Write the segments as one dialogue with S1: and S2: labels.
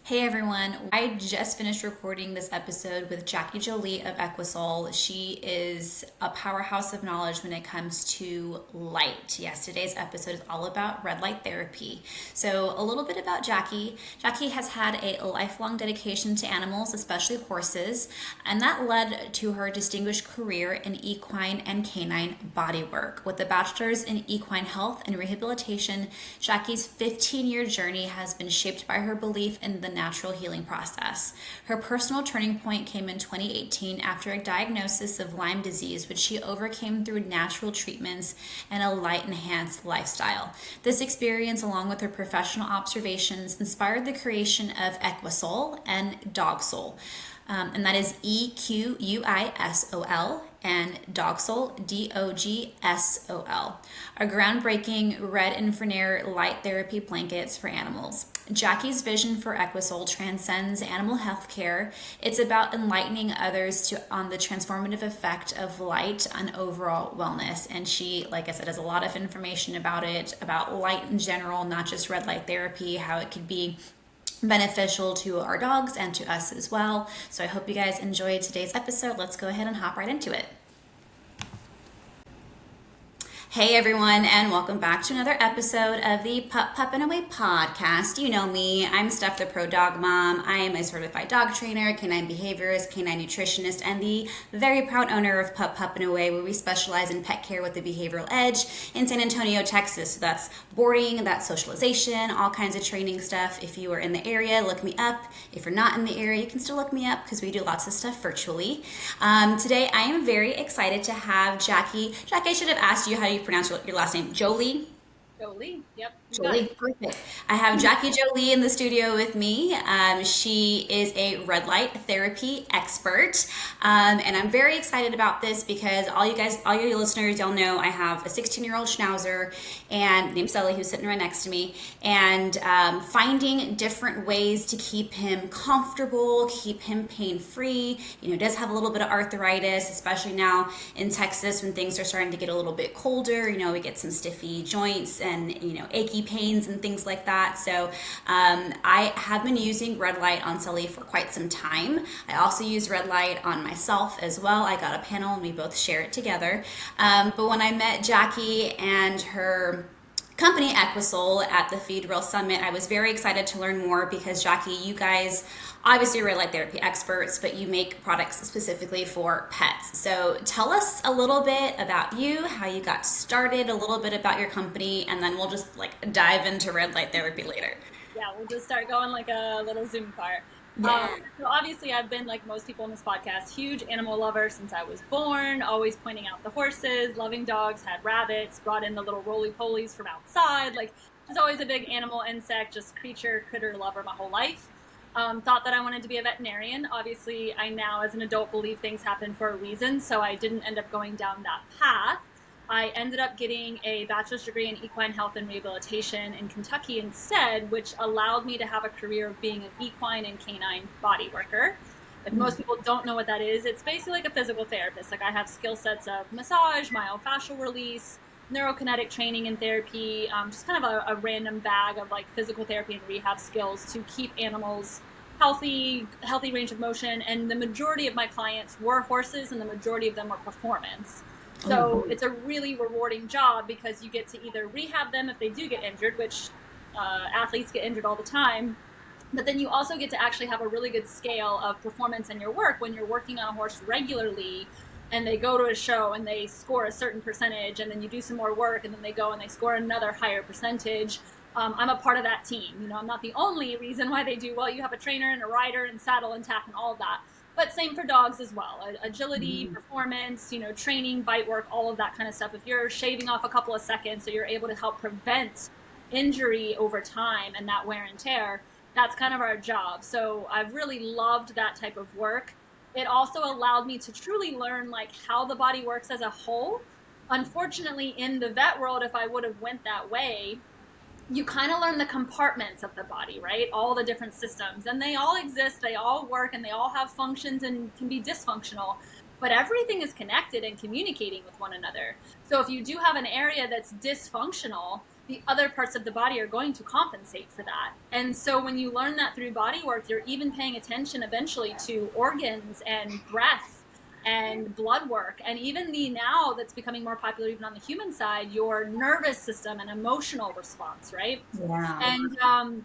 S1: Hey everyone, I just finished recording this episode with Jolie of Equisol. She is a powerhouse of knowledge when it comes to light. Yes, today's episode is all about red light therapy. So, a little bit about Jackie. Jackie has had a lifelong dedication to animals, especially horses, and that led to her distinguished career in equine and canine bodywork. With a bachelor's in equine health and rehabilitation, Jackie's 15-year journey has been shaped by her belief in the natural healing process. Her personal turning point came in 2018 after a diagnosis of Lyme disease, which she overcame through natural treatments and a light-enhanced lifestyle. This experience, along with her professional observations, inspired the creation of Equisol and Dogsol. And that is Equisol and Dogsol, Dogsol, are groundbreaking red infrared light therapy blankets for animals. Jackie's vision for Equisol transcends animal health care. It's about enlightening others on the transformative effect of light on overall wellness. And she, like I said, has a lot of information about it, about light in general, not just red light therapy, how it could be beneficial to our dogs and to us as well. So I hope you guys enjoyed today's episode. Let's go ahead and hop right into it. Hey everyone, and welcome back to another episode of the Pup and Away podcast. You know me, I'm Steph the Pro Dog Mom. I am a certified dog trainer, canine behaviorist, canine nutritionist, and the very proud owner of Pup and Away, where we specialize in pet care with a behavioral edge in San Antonio, Texas. So that's boarding, that's socialization, all kinds of training stuff. If you are in the area, look me up. If you're not in the area, you can still look me up because we do lots of stuff virtually. Today, I am very excited to have Jackie. Jackie, I should have asked you how you pronounce your last name. Jolie?
S2: Jolie, yep.
S1: Jolie, perfect. I have Jolie in the studio with me. She is a red light therapy expert, and I'm very excited about this because all your listeners, y'all know I have a 16-year-old Schnauzer and named Sully, who's sitting right next to me, and finding different ways to keep him comfortable, keep him pain-free. Does have a little bit of arthritis, especially now in Texas when things are starting to get a little bit colder. We get some stiffy joints and achy pains and things like that. So I have been using red light on Sully for quite some time. I also use red light on myself as well. I got a panel and we both share it together. But when I met Jackie and her company Equisol at the Feed Real Summit, I was very excited to learn more because Jackie, you guys obviously are red light therapy experts, but you make products specifically for pets. So tell us a little bit about you, how you got started, a little bit about your company, and then we'll just dive into red light therapy later.
S2: Yeah, we'll just start going like a little Zoom car.
S1: Yeah.
S2: So obviously I've been, like most people on this podcast, huge animal lover since I was born, always pointing out the horses, loving dogs, had rabbits, brought in the little roly-polies from outside, just always a big animal, insect, just creature, critter lover my whole life. Thought that I wanted to be a veterinarian. Obviously, I now, as an adult, believe things happen for a reason, so I didn't end up going down that path. I ended up getting a bachelor's degree in equine health and rehabilitation in Kentucky instead, which allowed me to have a career of being an equine and canine body worker. If most people don't know what that is, it's basically like a physical therapist. Like I have skill sets of massage, myofascial release, neurokinetic training and therapy, just kind of a random bag of physical therapy and rehab skills to keep animals healthy range of motion. And the majority of my clients were horses and the majority of them were performance. So it's a really rewarding job because you get to either rehab them if they do get injured, which athletes get injured all the time, but then you also get to actually have a really good scale of performance in your work when you're working on a horse regularly and they go to a show and they score a certain percentage and then you do some more work and then they go and they score another higher percentage. I'm a part of that team. I'm not the only reason why they do well. You have a trainer and a rider and saddle and tack and all of that. But same for dogs as well. Agility, performance, training, bite work, all of that kind of stuff. If you're shaving off a couple of seconds so you're able to help prevent injury over time and that wear and tear, that's kind of our job. So I've really loved that type of work. It also allowed me to truly learn how the body works as a whole. Unfortunately, in the vet world, if I would have went that way, you kind of learn the compartments of the body, right? All the different systems, and they all exist, they all work, and they all have functions and can be dysfunctional, but everything is connected and communicating with one another. So if you do have an area that's dysfunctional, the other parts of the body are going to compensate for that. And so when you learn that through body work, you're even paying attention eventually to organs and breath and blood work, and even the now that's becoming more popular even on the human side, your nervous system and emotional response, right?
S1: Yeah.
S2: And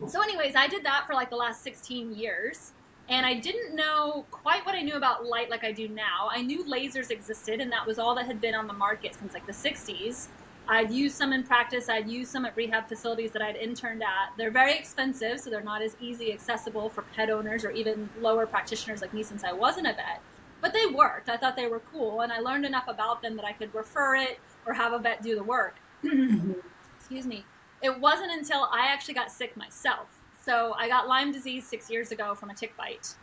S2: so anyways, I did that for like the last 16 years. And I didn't know quite what I knew about light like I do now. I knew lasers existed, and that was all that had been on the market since like the 60s. I'd used some in practice. I'd used some at rehab facilities that I'd interned at. They're very expensive, so they're not as easy accessible for pet owners or even lower practitioners like me since I wasn't a vet. But they worked. I thought they were cool, and I learned enough about them that I could refer it or have a vet do the work.
S1: Mhm.
S2: Excuse me. It wasn't until I actually got sick myself. So I got Lyme disease 6 years ago from a tick bite.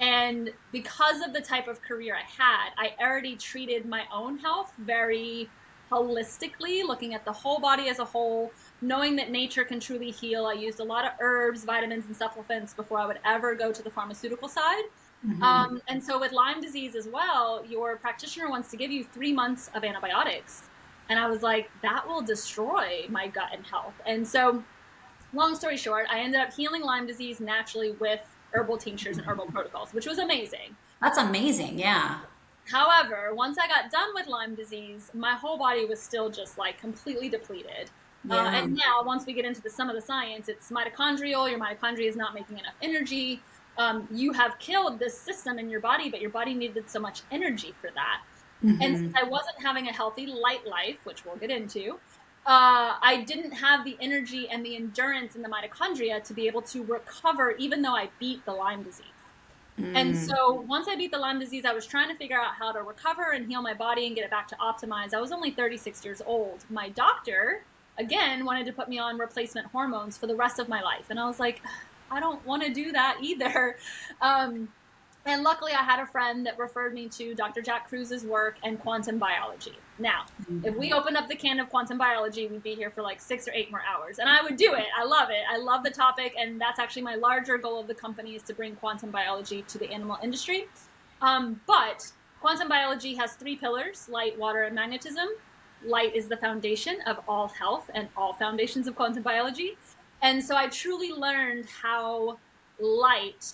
S2: And because of the type of career I had, I already treated my own health very holistically, looking at the whole body as a whole, knowing that nature can truly heal. I used a lot of herbs, vitamins, and supplements before I would ever go to the pharmaceutical side.
S1: Mhm.
S2: And so with Lyme disease as well, your practitioner wants to give you 3 months of antibiotics. And I was like, that will destroy my gut and health. And so, long story short, I ended up healing Lyme disease naturally with herbal tinctures and herbal protocols, which was amazing.
S1: That's amazing. Yeah.
S2: However, once I got done with Lyme disease, my whole body was still just like completely depleted.
S1: Yeah.
S2: And now, once we get into some of the science, it's mitochondrial. Your mitochondria is not making enough energy. You have killed this system in your body, but your body needed so much energy for that. And since
S1: Hmm.
S2: I wasn't having a healthy light life, which we'll get into, I didn't have the energy and the endurance in the mitochondria to be able to recover, even though I beat the Lyme disease. And
S1: Mm.
S2: so once I beat the Lyme disease, I was trying to figure out how to recover and heal my body and get it back to optimize. I was only 36 years old. My doctor, again, wanted to put me on replacement hormones for the rest of my life. And I was like, I don't want to do that either. Um, and luckily, I had a friend that referred me to Dr. Jack Kruse's work and quantum biology. Now, if we opened up the can of quantum biology, we'd be here for like 6 or 8 more hours. And I would do it. I love it. I love the topic. And that's actually my larger goal of the company is to bring quantum biology to the animal industry. But quantum biology has 3 pillars: light, water, and magnetism. Light is the foundation of all health and all foundations of quantum biology. And so I truly learned how light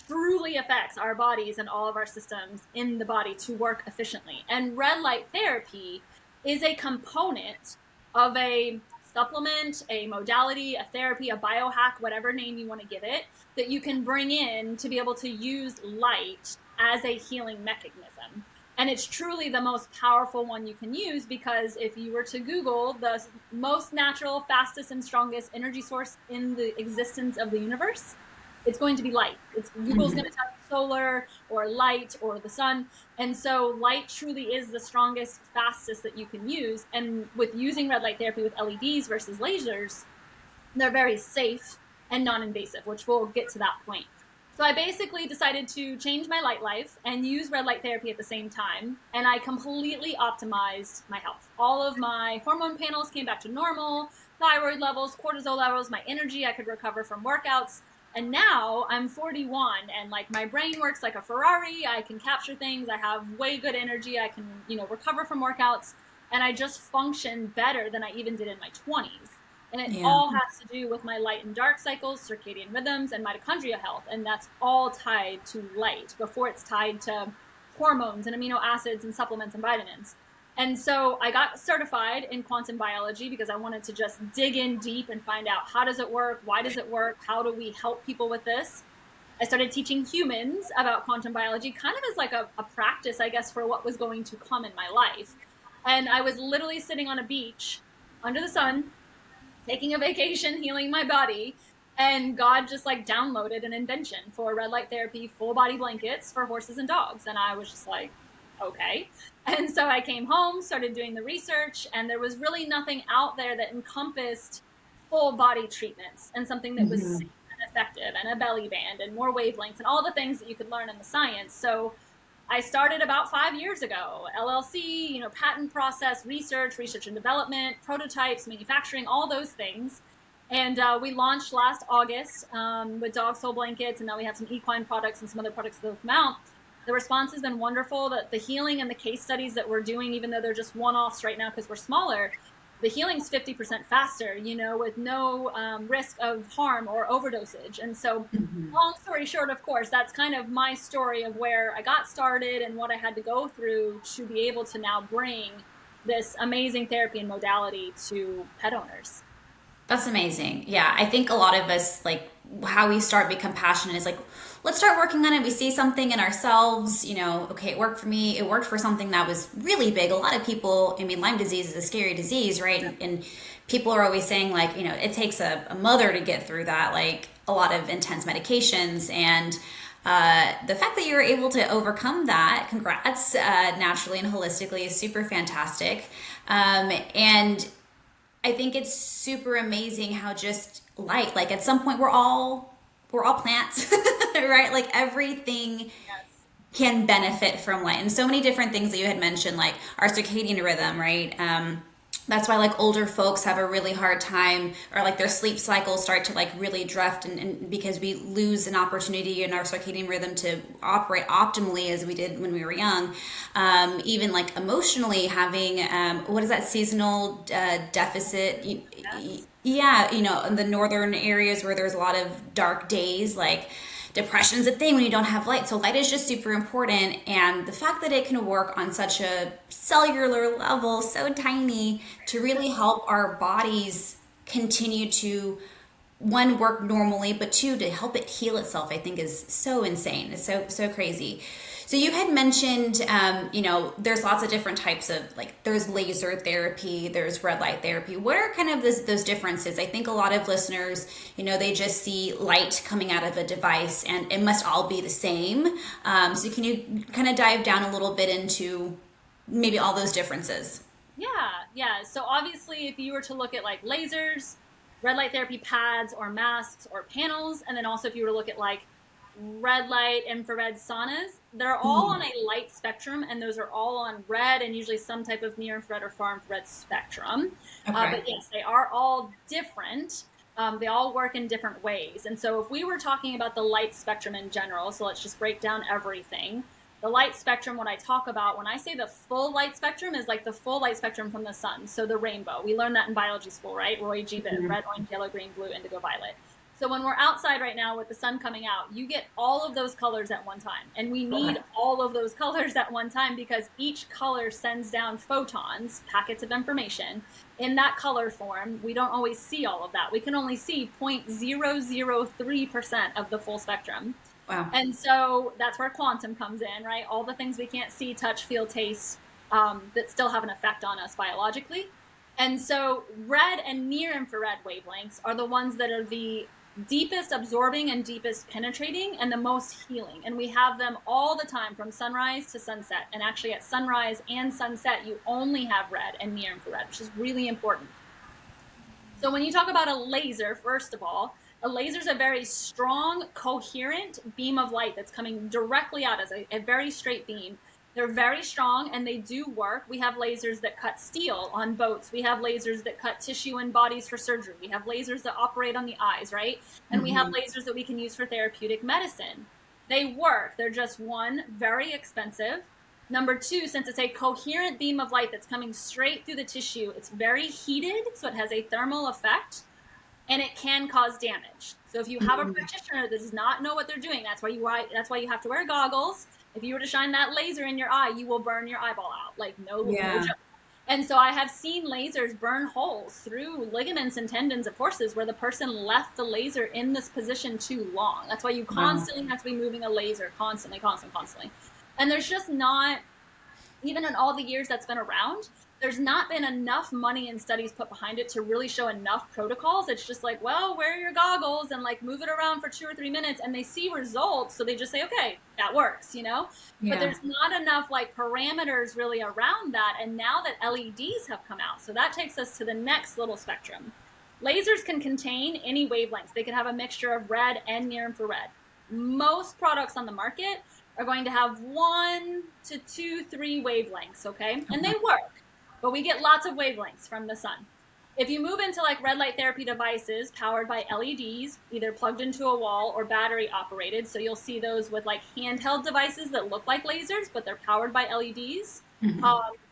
S2: truly affects our bodies and all of our systems in the body to work efficiently. And red light therapy is a component of a supplement, a modality, a therapy, a biohack, whatever name you want to give it, that you can bring in to be able to use light as a healing mechanism. And it's truly the most powerful one you can use, because if you were to Google the most natural, fastest, and strongest energy source in the existence of the universe, it's going to be light. It's Google's going to tell you solar or light or the sun. And so light truly is the strongest, fastest that you can use. And with using red light therapy with LEDs versus lasers, they're very safe and non-invasive, which we'll get to that point. So I basically decided to change my light life and use red light therapy at the same time. And I completely optimized my health. All of my hormone panels came back to normal, thyroid levels, cortisol levels, my energy, I could recover from workouts. And now I'm 41 and like my brain works like a Ferrari. I can capture things. I have way good energy. I can, recover from workouts, and I just function better than I even did in my 20s. And it
S1: Yeah.
S2: all has to do with my light and dark cycles, circadian rhythms, and mitochondria health. And that's all tied to light before it's tied to hormones and amino acids and supplements and vitamins. And so I got certified in quantum biology because I wanted to just dig in deep and find out, how does it work? Why does it work? How do we help people with this? I started teaching humans about quantum biology, kind of as like a practice, I guess, for what was going to come in my life. And I was literally sitting on a beach under the sun, taking a vacation, healing my body. And God just like downloaded an invention for red light therapy, full body blankets for horses and dogs. And I was just like, okay. And so I came home, started doing the research, and there was really nothing out there that encompassed full body treatments and something that was
S1: Hmm.
S2: safe and effective, and a belly band and more wavelengths and all the things that you could learn in the science. So I started about 5 years ago. LLC, patent process, research and development, prototypes, manufacturing, all those things. And we launched last August with dog soul blankets, and now we have some equine products and some other products that will come out. The response has been wonderful. That the healing and the case studies that we're doing, even though they're just one-offs right now because we're smaller, the healing's 50% faster, you know, with no risk of harm or overdosage. And so, long story short, of course, that's kind of my story of where I got started and what I had to go through to be able to now bring this amazing therapy and modality to pet owners.
S1: That's amazing. Yeah, I think a lot of us, like, how we start become passionate is like, let's start working on it. We see something in ourselves, you know, okay, it worked for me. It worked for something that was really big. A lot of people, I mean, Lyme disease is a scary disease, right? And people are always saying, like, you know, it takes a mother to get through that, like a lot of intense medications. And the fact that you were able to overcome that, congrats, naturally and holistically, is super fantastic. And I think it's super amazing how just light, like at some point we're all plants, right? Like everything
S2: Yes.
S1: can benefit from light, and so many different things that you had mentioned, like our circadian rhythm, right? That's why like older folks have a really hard time, or like their sleep cycles start to like really drift, and because we lose an opportunity in our circadian rhythm to operate optimally as we did when we were young. Even like emotionally having what is that, seasonal deficit?
S2: Yes.
S1: Yeah, you know, in the northern areas where there's a lot of dark days, like depression's a thing when you don't have light. So light is just super important, and the fact that it can work on such a cellular level, so tiny, to really help our bodies continue to, one, work normally, but two, to help it heal itself, I think is so insane. It's so crazy. So you had mentioned, you know, there's lots of different types of, like, there's laser therapy, there's red light therapy. What are kind of those differences? I think a lot of listeners, you know, they just see light coming out of a device and it must all be the same. So can you kind of dive down a little bit into maybe all those differences?
S2: Yeah. So obviously, if you were to look at like lasers, red light therapy pads or masks or panels, and then also if you were to look at like red light, infrared saunas, they're all on a light spectrum, and those are all on red and usually some type of near infrared or far infrared spectrum.
S1: Okay.
S2: But yes, they are all different. They all work in different ways. And so if we were talking about the light spectrum in general, so let's just break down everything. The light spectrum, what I talk about when I say the full light spectrum, is like the full light spectrum from the sun. So the rainbow. We learned that in biology school, right? Roy G. Biv, red, orange, yellow, green, blue, indigo, violet. So when we're outside right now with the sun coming out, you get all of those colors at one time. And we
S1: Okay.
S2: need all of those colors at one time because each color sends down photons, packets of information, in that color form. We don't always see all of that. We can only see 0.003% of the full spectrum.
S1: Wow.
S2: And so that's where quantum comes in, right? All the things we can't see, touch, feel, taste, that still have an effect on us biologically. And so red and near infrared wavelengths are the ones that are the deepest absorbing and deepest penetrating and the most healing. And we have them all the time from sunrise to sunset. And actually at sunrise and sunset, you only have red and near infrared, which is really important. So when you talk about a laser, first of all, a laser is a very strong, coherent beam of light that's coming directly out as a very straight beam. They're very strong and they do work. We have lasers that cut steel on boats. We have lasers that cut tissue in bodies for surgery. We have lasers that operate on the eyes, right? And we have lasers that we can use for therapeutic medicine. They work. They're just, one, very expensive. Number two, since it's a coherent beam of light that's coming straight through the tissue, it's very heated, so it has a thermal effect, and it can cause damage. So if you have a practitioner that does not know what they're doing, that's why you have to wear goggles. If you were to shine that laser in your eye, you will burn your eyeball out. Like no
S1: Yeah.
S2: joke. And so I have seen lasers burn holes through ligaments and tendons of horses where the person left the laser in this position too long. That's why you
S1: Wow.
S2: constantly have to be moving a laser constantly. And there's just not, even in all the years that's been around, there's not been enough money and studies put behind it to really show enough protocols. It's just like, well, wear your goggles and like move it around for 2 or 3 minutes, and they see results. So they just say, okay, that works, you know? But
S1: Yeah.
S2: there's not enough like parameters really around that. And now that LEDs have come out, so that takes us to the next little spectrum. Lasers can contain any wavelengths. They can have a mixture of red and near infrared. Most products on the market are going to have 1 to 2, 3 wavelengths, okay? And they work, but we get lots of wavelengths from the sun. If you move into like red light therapy devices powered by LEDs, either plugged into a wall or battery operated, so you'll see those with like handheld devices that look like lasers, but they're powered by LEDs.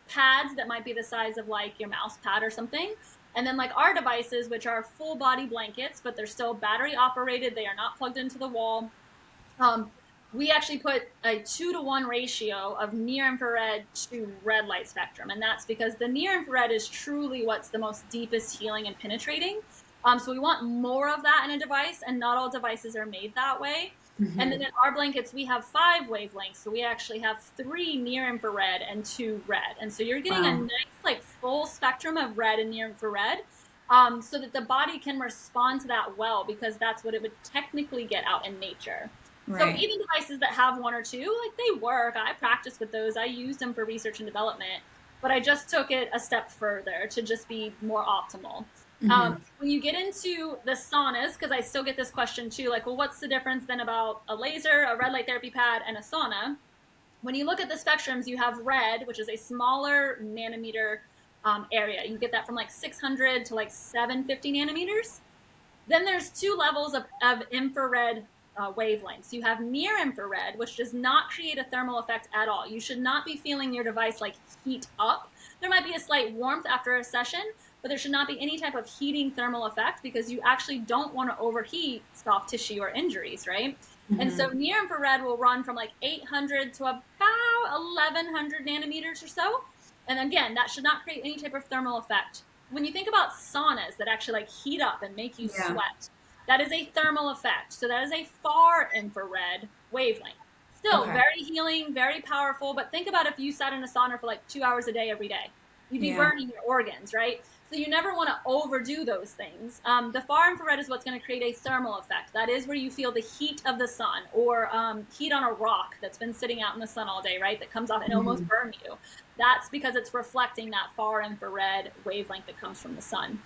S2: pads that might be the size of like your mouse pad or something. And then like our devices, which are full body blankets, but they're still battery operated. They are not plugged into the wall. Um, we actually put a 2-to-1 ratio of near infrared to red light spectrum. And that's because the near infrared is truly what's the most deepest healing and penetrating. So we want more of that in a device, and not all devices are made that way. And then in our blankets, we have 5 wavelengths. So we actually have 3 near infrared and 2 red. And so you're getting a
S1: Wow.
S2: nice, like, full spectrum of red and near infrared, so that the body can respond to that well, because that's what it would technically get out in nature. So
S1: Right.
S2: even devices that have 1 or 2, like, they work. I practice with those. I use them for research and development, but I just took it a step further to just be more optimal. When you get into the saunas, because I still get this question too, like, well, what's the difference then about a laser, a red light therapy pad, and a sauna? When you look at the spectrums, you have red, which is a smaller nanometer area. You get that from like 600 to like 750 nanometers. Then there's 2 levels of infrared wavelengths. You have near infrared, which does not create a thermal effect at all. You should not be feeling your device like heat up. There might be a slight warmth after a session, but there should not be any type of heating thermal effect, because you actually don't want to overheat soft tissue or injuries, right? And so near infrared will run from like 800 to about 1100 nanometers or so. And again, that should not create any type of thermal effect. When you think about saunas that actually like heat up and make you
S1: Yeah.
S2: sweat, that is a thermal effect. So that is a far infrared wavelength. Still
S1: Okay.
S2: very healing, very powerful. But think about if you sat in a sauna for like 2 hours a day every day, you'd be
S1: Yeah.
S2: burning your organs, right? So you never want to overdo those things. The far infrared is what's going to create a thermal effect. That is where you feel the heat of the sun, or heat on a rock that's been sitting out in the sun all day, right? That comes off and almost burn you. That's because it's reflecting that far infrared wavelength that comes from the sun.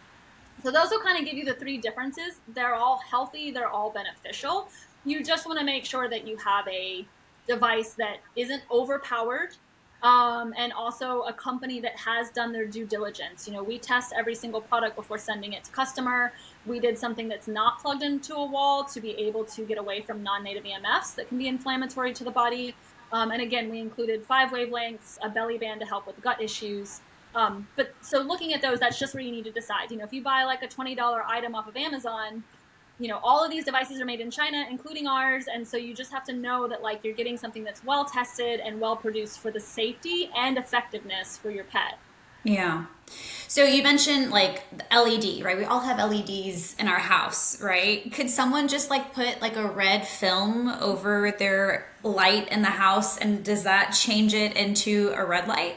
S2: So those will kind of give you the 3 differences. They're all healthy, they're all beneficial. You just want to make sure that you have a device that isn't overpowered, and also a company that has done their due diligence. We test every single product before sending it to customer. We did something that's not plugged into a wall to be able to get away from non-native EMFs that can be inflammatory to the body. And again, we included 5 wavelengths, a belly band to help with gut issues. But so looking at those, that's just where you need to decide. If you buy like a $20 item off of Amazon, all of these devices are made in China, including ours. And so you just have to know that like you're getting something that's well tested and well produced for the safety and effectiveness for your pet.
S1: Yeah. So you mentioned like the LED, right? We all have LEDs in our house, right? Could someone just like put like a red film over their light in the house, and does that change it into a red light?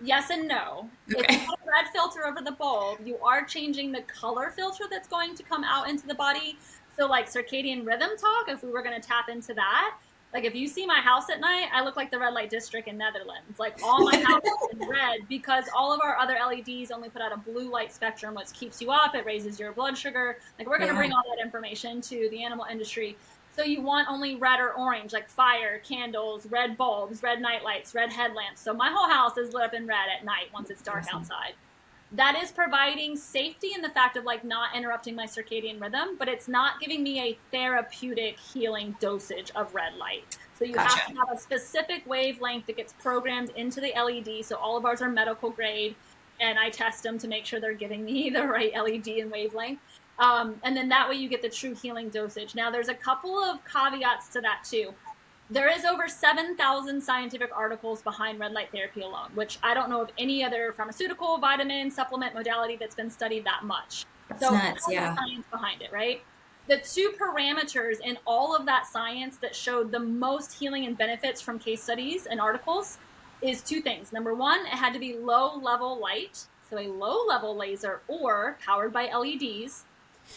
S2: Yes and no. If you
S1: Okay.
S2: put a red filter over the bulb, you are changing the color filter that's going to come out into the body. So, like circadian rhythm talk, if we were going to tap into that, like if you see my house at night, I look like the red light district in Netherlands. Like all my house is in red, because all of our other LEDs only put out a blue light spectrum, which keeps you up. It raises your blood sugar. Like we're going to
S1: Yeah.
S2: bring all that information to the animal industry. So you want only red or orange, like fire, candles, red bulbs, red night lights, red headlamps. So my whole house is lit up in red at night once it's dark
S1: Awesome.
S2: outside. That is providing safety in the fact of like not interrupting my circadian rhythm, but it's not giving me a therapeutic healing dosage of red light. So you have to
S1: Gotcha.
S2: have a specific wavelength that gets programmed into the LED. So all of ours are medical grade, and I test them to make sure they're giving me the right LED and wavelength. And then that way you get the true healing dosage. Now, there's a couple of caveats to that too. There is over 7,000 scientific articles behind red light therapy alone, which I don't know of any other pharmaceutical, vitamin, supplement modality that's been studied that much.
S1: That's
S2: So
S1: nuts.
S2: tons of
S1: Yeah.
S2: science behind it, right? The 2 parameters in all of that science that showed the most healing and benefits from case studies and articles is 2 things. Number 1, it had to be low level light, so a low level laser or powered by LEDs.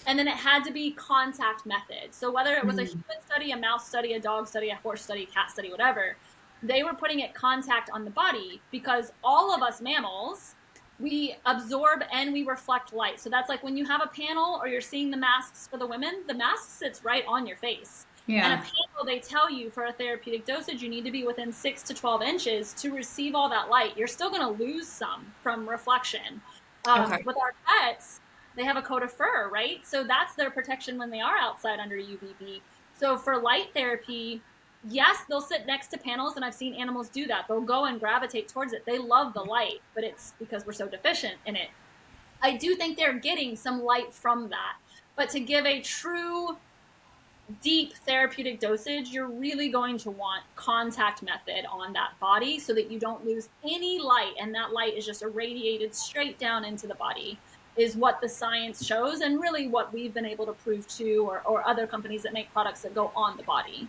S2: And then it had to be contact method. So whether it was a human study, a mouse study, a dog study, a horse study, cat study, whatever, they were putting it contact on the body, because all of us mammals, we absorb and we reflect light. So that's like when you have a panel or you're seeing the masks for the women, the mask sits right on your face. And a
S1: Yeah.
S2: panel, they tell you for a therapeutic dosage, you need to be within 6 to 12 inches to receive all that light. You're still going to lose some from reflection.
S1: Okay.
S2: With our pets, they have a coat of fur, right? So that's their protection when they are outside under UVB. So for light therapy, Yes, they'll sit next to panels, and I've seen animals do that. They'll go and gravitate towards it. They love the light, but it's because we're so deficient in it. I do think they're getting some light from that. But to give a true deep therapeutic dosage, you're really going to want contact method on that body so that you don't lose any light, and that light is just irradiated straight down into the body, is what the science shows, and really what we've been able to prove too, or other companies that make products that go on the body.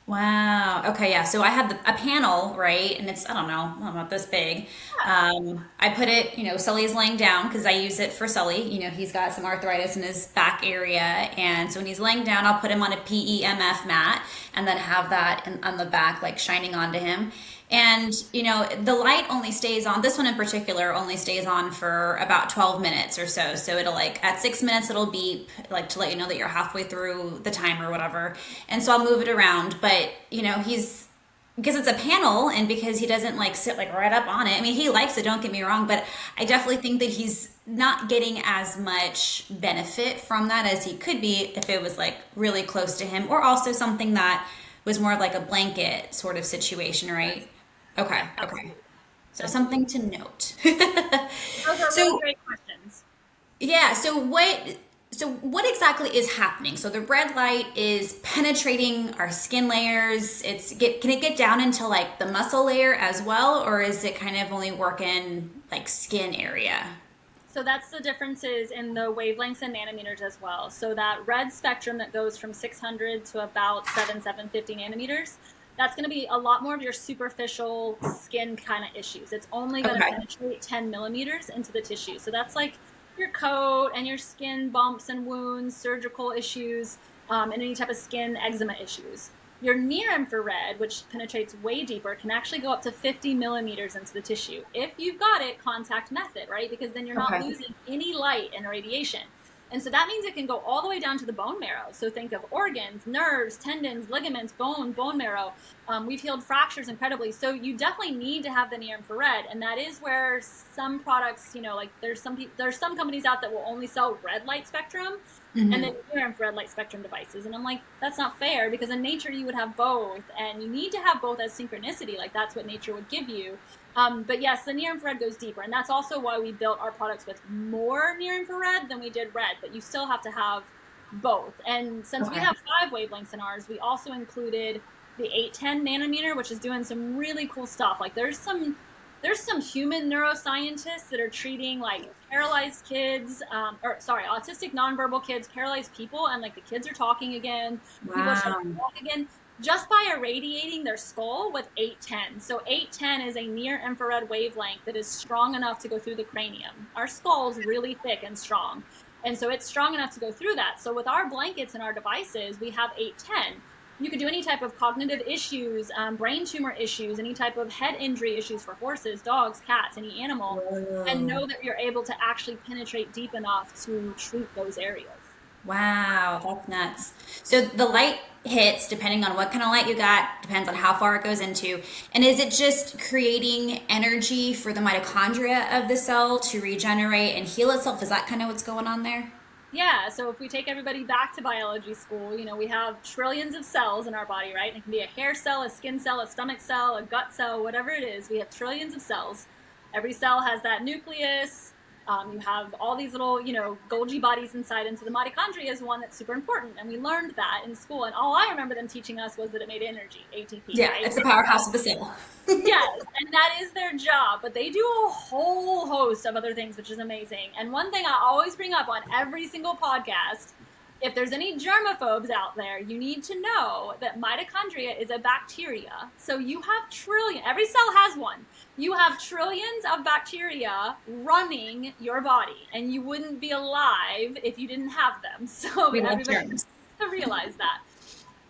S1: Wow. Okay. Yeah. So I had a panel, right? And it's, I don't know, about this big. I put it, Sully's laying down because I use it for Sully. He's got some arthritis in his back area. And so when he's laying down, I'll put him on a PEMF mat and then have that on the back, like shining onto him. And, the light only stays on, this one in particular only stays on for about 12 minutes or so. So it'll like, at 6 minutes, it'll beep, like to let you know that you're halfway through the time or whatever. And so I'll move it around. But, because it's a panel and because he doesn't like sit like right up on it. I mean, he likes it, don't get me wrong, but I definitely think that he's not getting as much benefit from that as he could be if it was like really close to him, or also something that was more like a blanket sort of situation, right? Okay, okay.
S2: Absolutely.
S1: So
S2: Absolutely.
S1: something to note.
S2: Those are really
S1: So
S2: great questions.
S1: yeah, so what exactly is happening? So the red light is penetrating our skin layers. Can it get down into like the muscle layer as well, or is it kind of only work in like skin area?
S2: So that's the differences in the wavelengths and nanometers as well. So that red spectrum that goes from 600 to about 750 nanometers, that's going to be a lot more of your superficial skin kind of issues. It's only going to
S1: Okay.
S2: penetrate 10 millimeters into the tissue. So that's like your coat and your skin bumps and wounds, surgical issues, and any type of skin eczema issues. Your near infrared, which penetrates way deeper, can actually go up to 50 millimeters into the tissue if you've got it contact method, right? Because then you're not
S1: Okay.
S2: losing any light and radiation. And so that means it can go all the way down to the bone marrow. So think of organs, nerves, tendons, ligaments, bone marrow. We've healed fractures incredibly. So you definitely need to have the near infrared, and that is where some products, like there's some companies out that will only sell red light spectrum, and then
S1: Hmm.
S2: near infrared light spectrum devices. And I'm like, that's not fair, because in nature you would have both, and you need to have both as synchronicity. Like that's what nature would give you. But yes, the near infrared goes deeper, and that's also why we built our products with more near infrared than we did red. But you still have to have both. And since we
S1: Okay.
S2: have 5 wavelengths in ours, we also included the 810 nanometer, which is doing some really cool stuff. Like there's some human neuroscientists that are treating like paralyzed kids, or sorry, autistic nonverbal kids, paralyzed people, and like the kids are talking again. People are starting to
S1: Wow.
S2: walk again just by irradiating their skull with 810. So 810 is a near infrared wavelength that is strong enough to go through the cranium. Our skull's really thick and strong. And so it's strong enough to go through that. So with our blankets and our devices, we have 810. You could do any type of cognitive issues, brain tumor issues, any type of head injury issues for horses, dogs, cats, any animal, and
S1: Whoa.
S2: know that you're able to actually penetrate deep enough to treat those areas.
S1: Wow, that's nuts. So the light hits depending on what kind of light you got, depends on how far it goes into. And is it just creating energy for the mitochondria of the cell to regenerate and heal itself? Is that kind of what's going on there?
S2: Yeah, so if we take everybody back to biology school, we have trillions of cells in our body, right? And it can be a hair cell, a skin cell, a stomach cell, a gut cell, whatever it is. We have trillions of cells. Every cell has that nucleus. You have all these little, Golgi bodies inside. And so the mitochondria is one that's super important. And we learned that in school. And all I remember them teaching us was that it made energy, ATP,
S1: Yeah,
S2: right?
S1: it's the powerhouse of the cell.
S2: Yes, and that is their job, but they do a whole host of other things, which is amazing. And one thing I always bring up on every single podcast, if there's any germaphobes out there, you need to know that mitochondria is a bacteria. So you have every cell has one. You have trillions of bacteria running your body, and you wouldn't be alive if you didn't have them. So
S1: We love
S2: everybody
S1: germs.
S2: needs to realize that.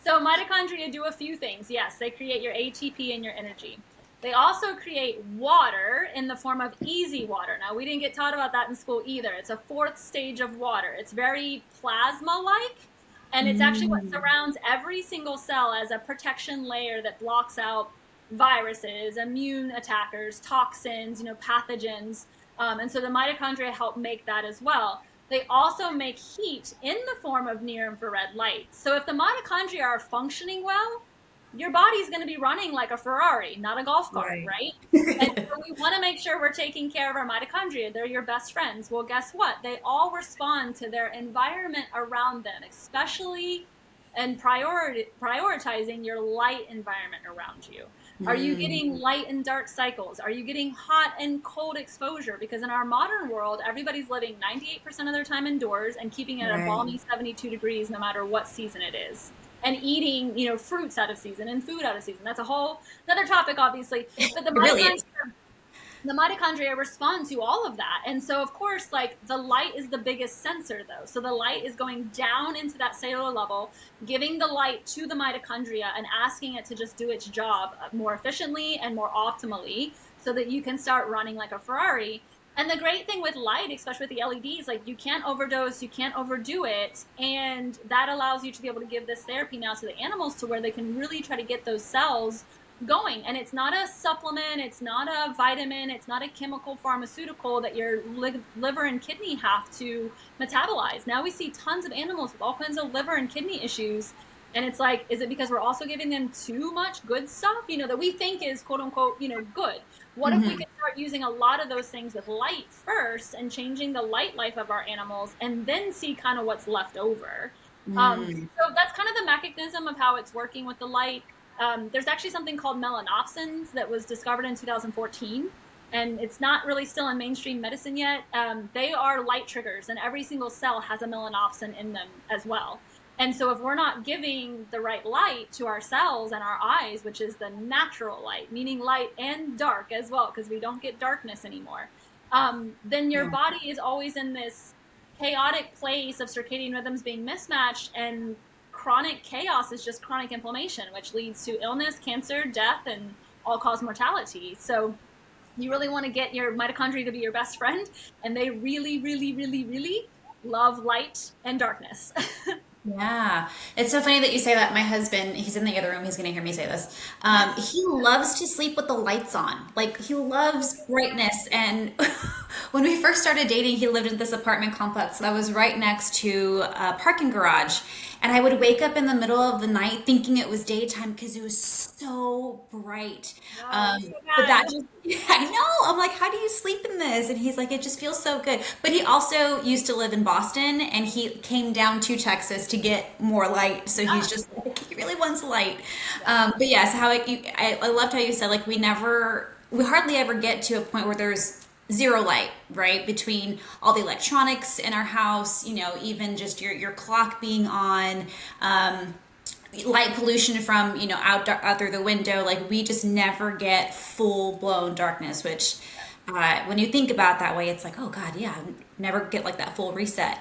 S2: So mitochondria do a few things. Yes, they create your ATP and your energy. They also create water in the form of easy water. Now, we didn't get taught about that in school either. It's a fourth stage of water. It's very plasma-like, and it's actually what
S1: Mm.
S2: surrounds every single cell as a protection layer that blocks out viruses, immune attackers, toxins, pathogens. And so the mitochondria help make that as well. They also make heat in the form of near infrared light. So if the mitochondria are functioning well, your body's going to be running like a Ferrari, not a golf cart,
S1: Right.
S2: right? And so we want to make sure we're taking care of our mitochondria. They're your best friends. Well, guess what? They all respond to their environment around them, especially and prioritizing your light environment around you. Are you getting
S1: Mm,
S2: light and dark cycles? Are you getting hot and cold exposure? Because in our modern world, everybody's living 98% of their time indoors and keeping it a
S1: right.
S2: balmy 72 degrees no matter what season it is, and eating, fruits out of season and food out of season. That's a whole another topic, obviously. But
S1: It really is.
S2: the mitochondria respond to all of that. And so, of course, like the light is the biggest sensor, though. So the light is going down into that cellular level, giving the light to the mitochondria and asking it to just do its job more efficiently and more optimally so that you can start running like a Ferrari. And the great thing with light, especially with the LEDs, like you can't overdose, you can't overdo it. And that allows you to be able to give this therapy now to the animals to where they can really try to get those cells going. And it's not a supplement, it's not a vitamin, it's not a chemical pharmaceutical that your liver and kidney have to metabolize. Now we see tons of animals with all kinds of liver and kidney issues. And it's like, is it because we're also giving them too much good stuff, that we think is quote unquote, good? What if we
S1: Hmm.
S2: could start using a lot of those things with light first and changing the light life of our animals and then see kind of what's left over?
S1: Mm.
S2: So that's kind of the mechanism of how it's working with the light. There's actually something called melanopsins that was discovered in 2014, and it's not really still in mainstream medicine yet. They are light triggers, and every single cell has a melanopsin in them as well. And so, if we're not giving the right light to our cells and our eyes, which is the natural light, meaning light and dark as well, because we don't get darkness anymore, then your
S1: Yeah.
S2: body is always in this chaotic place of circadian rhythms being mismatched, and chronic chaos is just chronic inflammation, which leads to illness, cancer, death, and all cause mortality. So you really want to get your mitochondria to be your best friend, and they really, really, really, really love light and darkness.
S1: Yeah. It's so funny that you say that. My husband, he's in the other room. He's going to hear me say this. He loves to sleep with the lights on. Like, he loves brightness. And when we first started dating, he lived in this apartment complex that was right next to a parking garage. And I would wake up in the middle of the night thinking it was daytime because it was so bright.
S2: No, it's so
S1: But
S2: bad.
S1: that just, I know. I'm like, how do you sleep in this? And he's like, it just feels so good. But he also used to live in Boston and he came down to Texas to get more light. So he's
S2: Yeah,
S1: just like, he really wants light.
S2: yeah.
S1: But yeah, so I loved how you said, like, we hardly ever get to a point where there's zero light, right? Between all the electronics in our house, even just your clock being on, light pollution from out through the window, like we just never get full blown darkness, which when you think about it that way, it's like, oh god, yeah, never get like that full reset.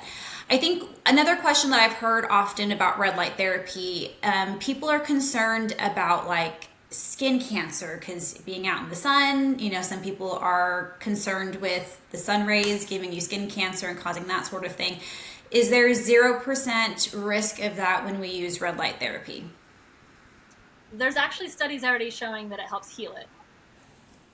S1: I think another question that I've heard often about red light therapy, people are concerned about like skin cancer because being out in the sun, some people are concerned with the sun rays giving you skin cancer and causing that sort of thing. Is there 0% risk of that when we use red light therapy?
S2: There's actually studies already showing that it helps heal it.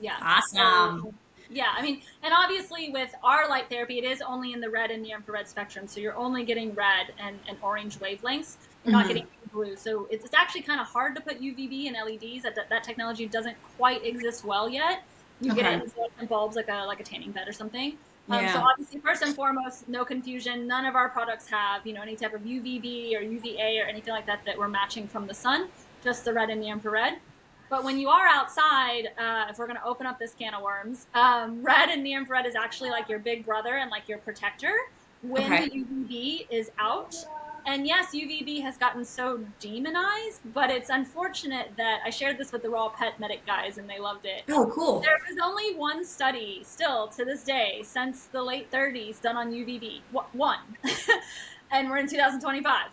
S2: Yeah. So,
S1: Awesome.
S2: yeah, I mean, and obviously with our light therapy, it is only in the red and near infrared spectrum. So you're only getting red and orange wavelengths. You're not getting
S1: Hmm.
S2: blue. So it's actually kind of hard to put UVB and LEDs. That technology doesn't quite exist well yet. You get it
S1: Okay.
S2: in fluorescent bulbs like a tanning bed or something. So
S1: Yeah.
S2: obviously, first and foremost, no confusion. None of our products have, any type of UVB or UVA or anything like that we're matching from the sun. Just the red and the infrared. But when you are outside, if we're going to open up this can of worms, red and near infrared is actually like your big brother and like your protector when
S1: Okay.
S2: the UVB is out. And yes, UVB has gotten so demonized, but it's unfortunate that I shared this with the Raw Pet Medic guys and they loved it.
S1: Oh, cool.
S2: There is only one study still to this day since the late 30s done on UVB. One. And we're in 2025,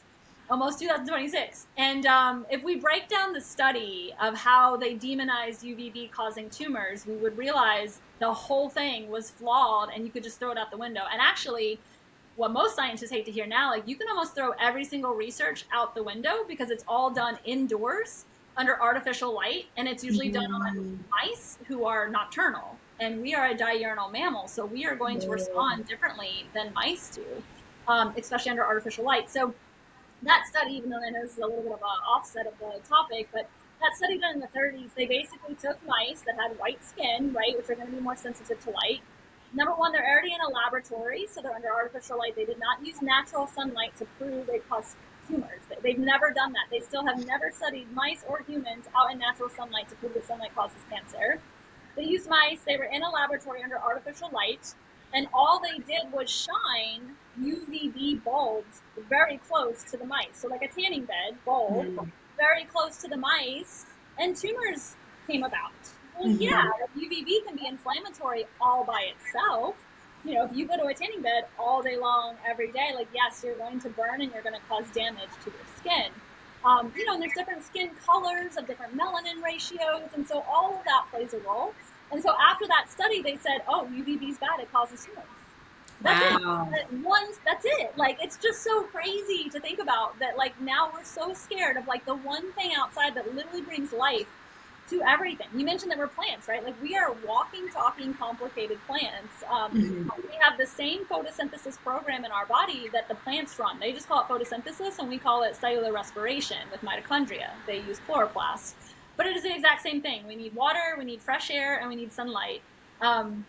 S2: almost 2026. And if we break down the study of how they demonized UVB causing tumors, we would realize the whole thing was flawed and you could just throw it out the window. And actually, what most scientists hate to hear now, like you can almost throw every single research out the window because it's all done indoors under artificial light, and it's usually done on
S1: Mm.
S2: mice who are nocturnal. And we are a diurnal mammal, so we are going to respond differently than mice do, especially under artificial light. So that study, even though I know this is a little bit of an offset of the topic, but that study done in the 30s, they basically took mice that had white skin, right, which are going to be more sensitive to light. Number one, they're already in a laboratory, so they're under artificial light. They did not use natural sunlight to prove they cause tumors. They've never done that. They still have never studied mice or humans out in natural sunlight to prove that sunlight causes cancer. They used mice. They were in a laboratory under artificial light, and all they did was shine UVB bulbs very close to the mice. So like a tanning bed bulb, very close to the mice, and tumors came about. Well, yeah,
S1: Mm-hmm.
S2: UVB can be inflammatory all by itself. You know, if you go to a tanning bed all day long, every day, like, yes, you're going to burn and you're going to cause damage to your skin. You know, and there's different skin colors of different melanin ratios, and so all of that plays a role. And so after that study, they said, oh, UVB is bad, it causes tumors. That's it.
S1: Wow.
S2: That's it. Like, it's just so crazy to think about that. Like, now we're so scared of like the one thing outside that literally brings life to everything. You mentioned that we're plants, right? Like, we are walking, talking, complicated plants.
S1: Mm-hmm.
S2: We have the same photosynthesis program in our body that the plants run. They just call it photosynthesis, and we call it cellular respiration with mitochondria. They use chloroplast, but it is the exact same thing. We need water, we need fresh air, and we need sunlight. Um,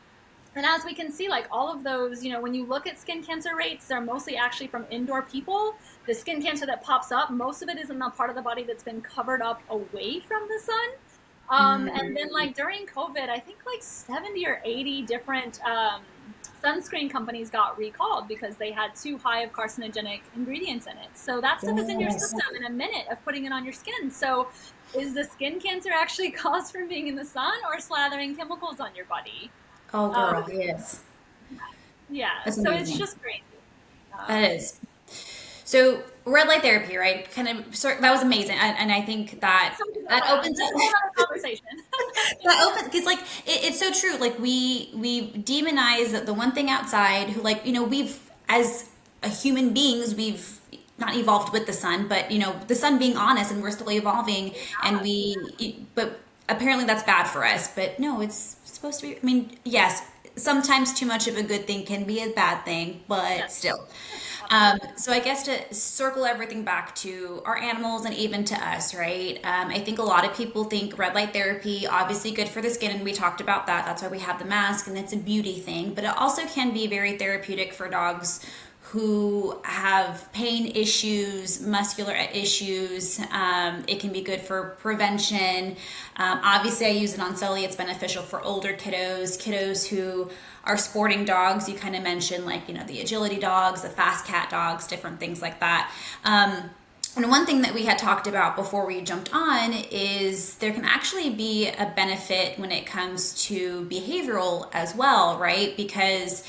S2: and as we can see, like all of those, you know, when you look at skin cancer rates, they're mostly actually from indoor people. The skin cancer that pops up, most of it is in the part of the body that's been covered up away from the sun. And then like during COVID, I think like 70 or 80 different sunscreen companies got recalled because they had too high of carcinogenic ingredients in it. So that stuff is in your
S1: Yes.
S2: system in a minute of putting it on your skin. So is the skin cancer actually caused from being in the sun or slathering chemicals on your body?
S1: Oh,
S2: Um,
S1: girl, yes.
S2: yeah,
S1: That's
S2: so it's
S1: amazing.
S2: just crazy.
S1: That is. So, red light therapy, right? Kind of, that was amazing. And I think that
S2: So we could go
S1: that
S2: on.
S1: opens
S2: That's a
S1: up.
S2: whole other conversation.
S1: That opens because like it's so true. Like we demonize the one thing outside who, like, we've, as a human beings, we've not evolved with the sun, but the sun being on us, and we're still evolving, and but apparently that's bad for us. But no, it's supposed to be. I mean, yes, sometimes too much of a good thing can be a bad thing, but
S2: Yes,
S1: still.
S2: absolutely.
S1: So I guess to circle everything back to our animals and even to us, right? I think a lot of people think red light therapy, obviously good for the skin, and we talked about that. That's why we have the mask, and it's a beauty thing. But it also can be very therapeutic for dogs who have pain issues, muscular issues. It can be good for prevention. Obviously, I use it on Sully. It's beneficial for older kiddos who are sporting dogs. You kind of mentioned, like, the agility dogs, the fast cat dogs, different things like that. And one thing that we had talked about before we jumped on is there can actually be a benefit when it comes to behavioral as well, right? Because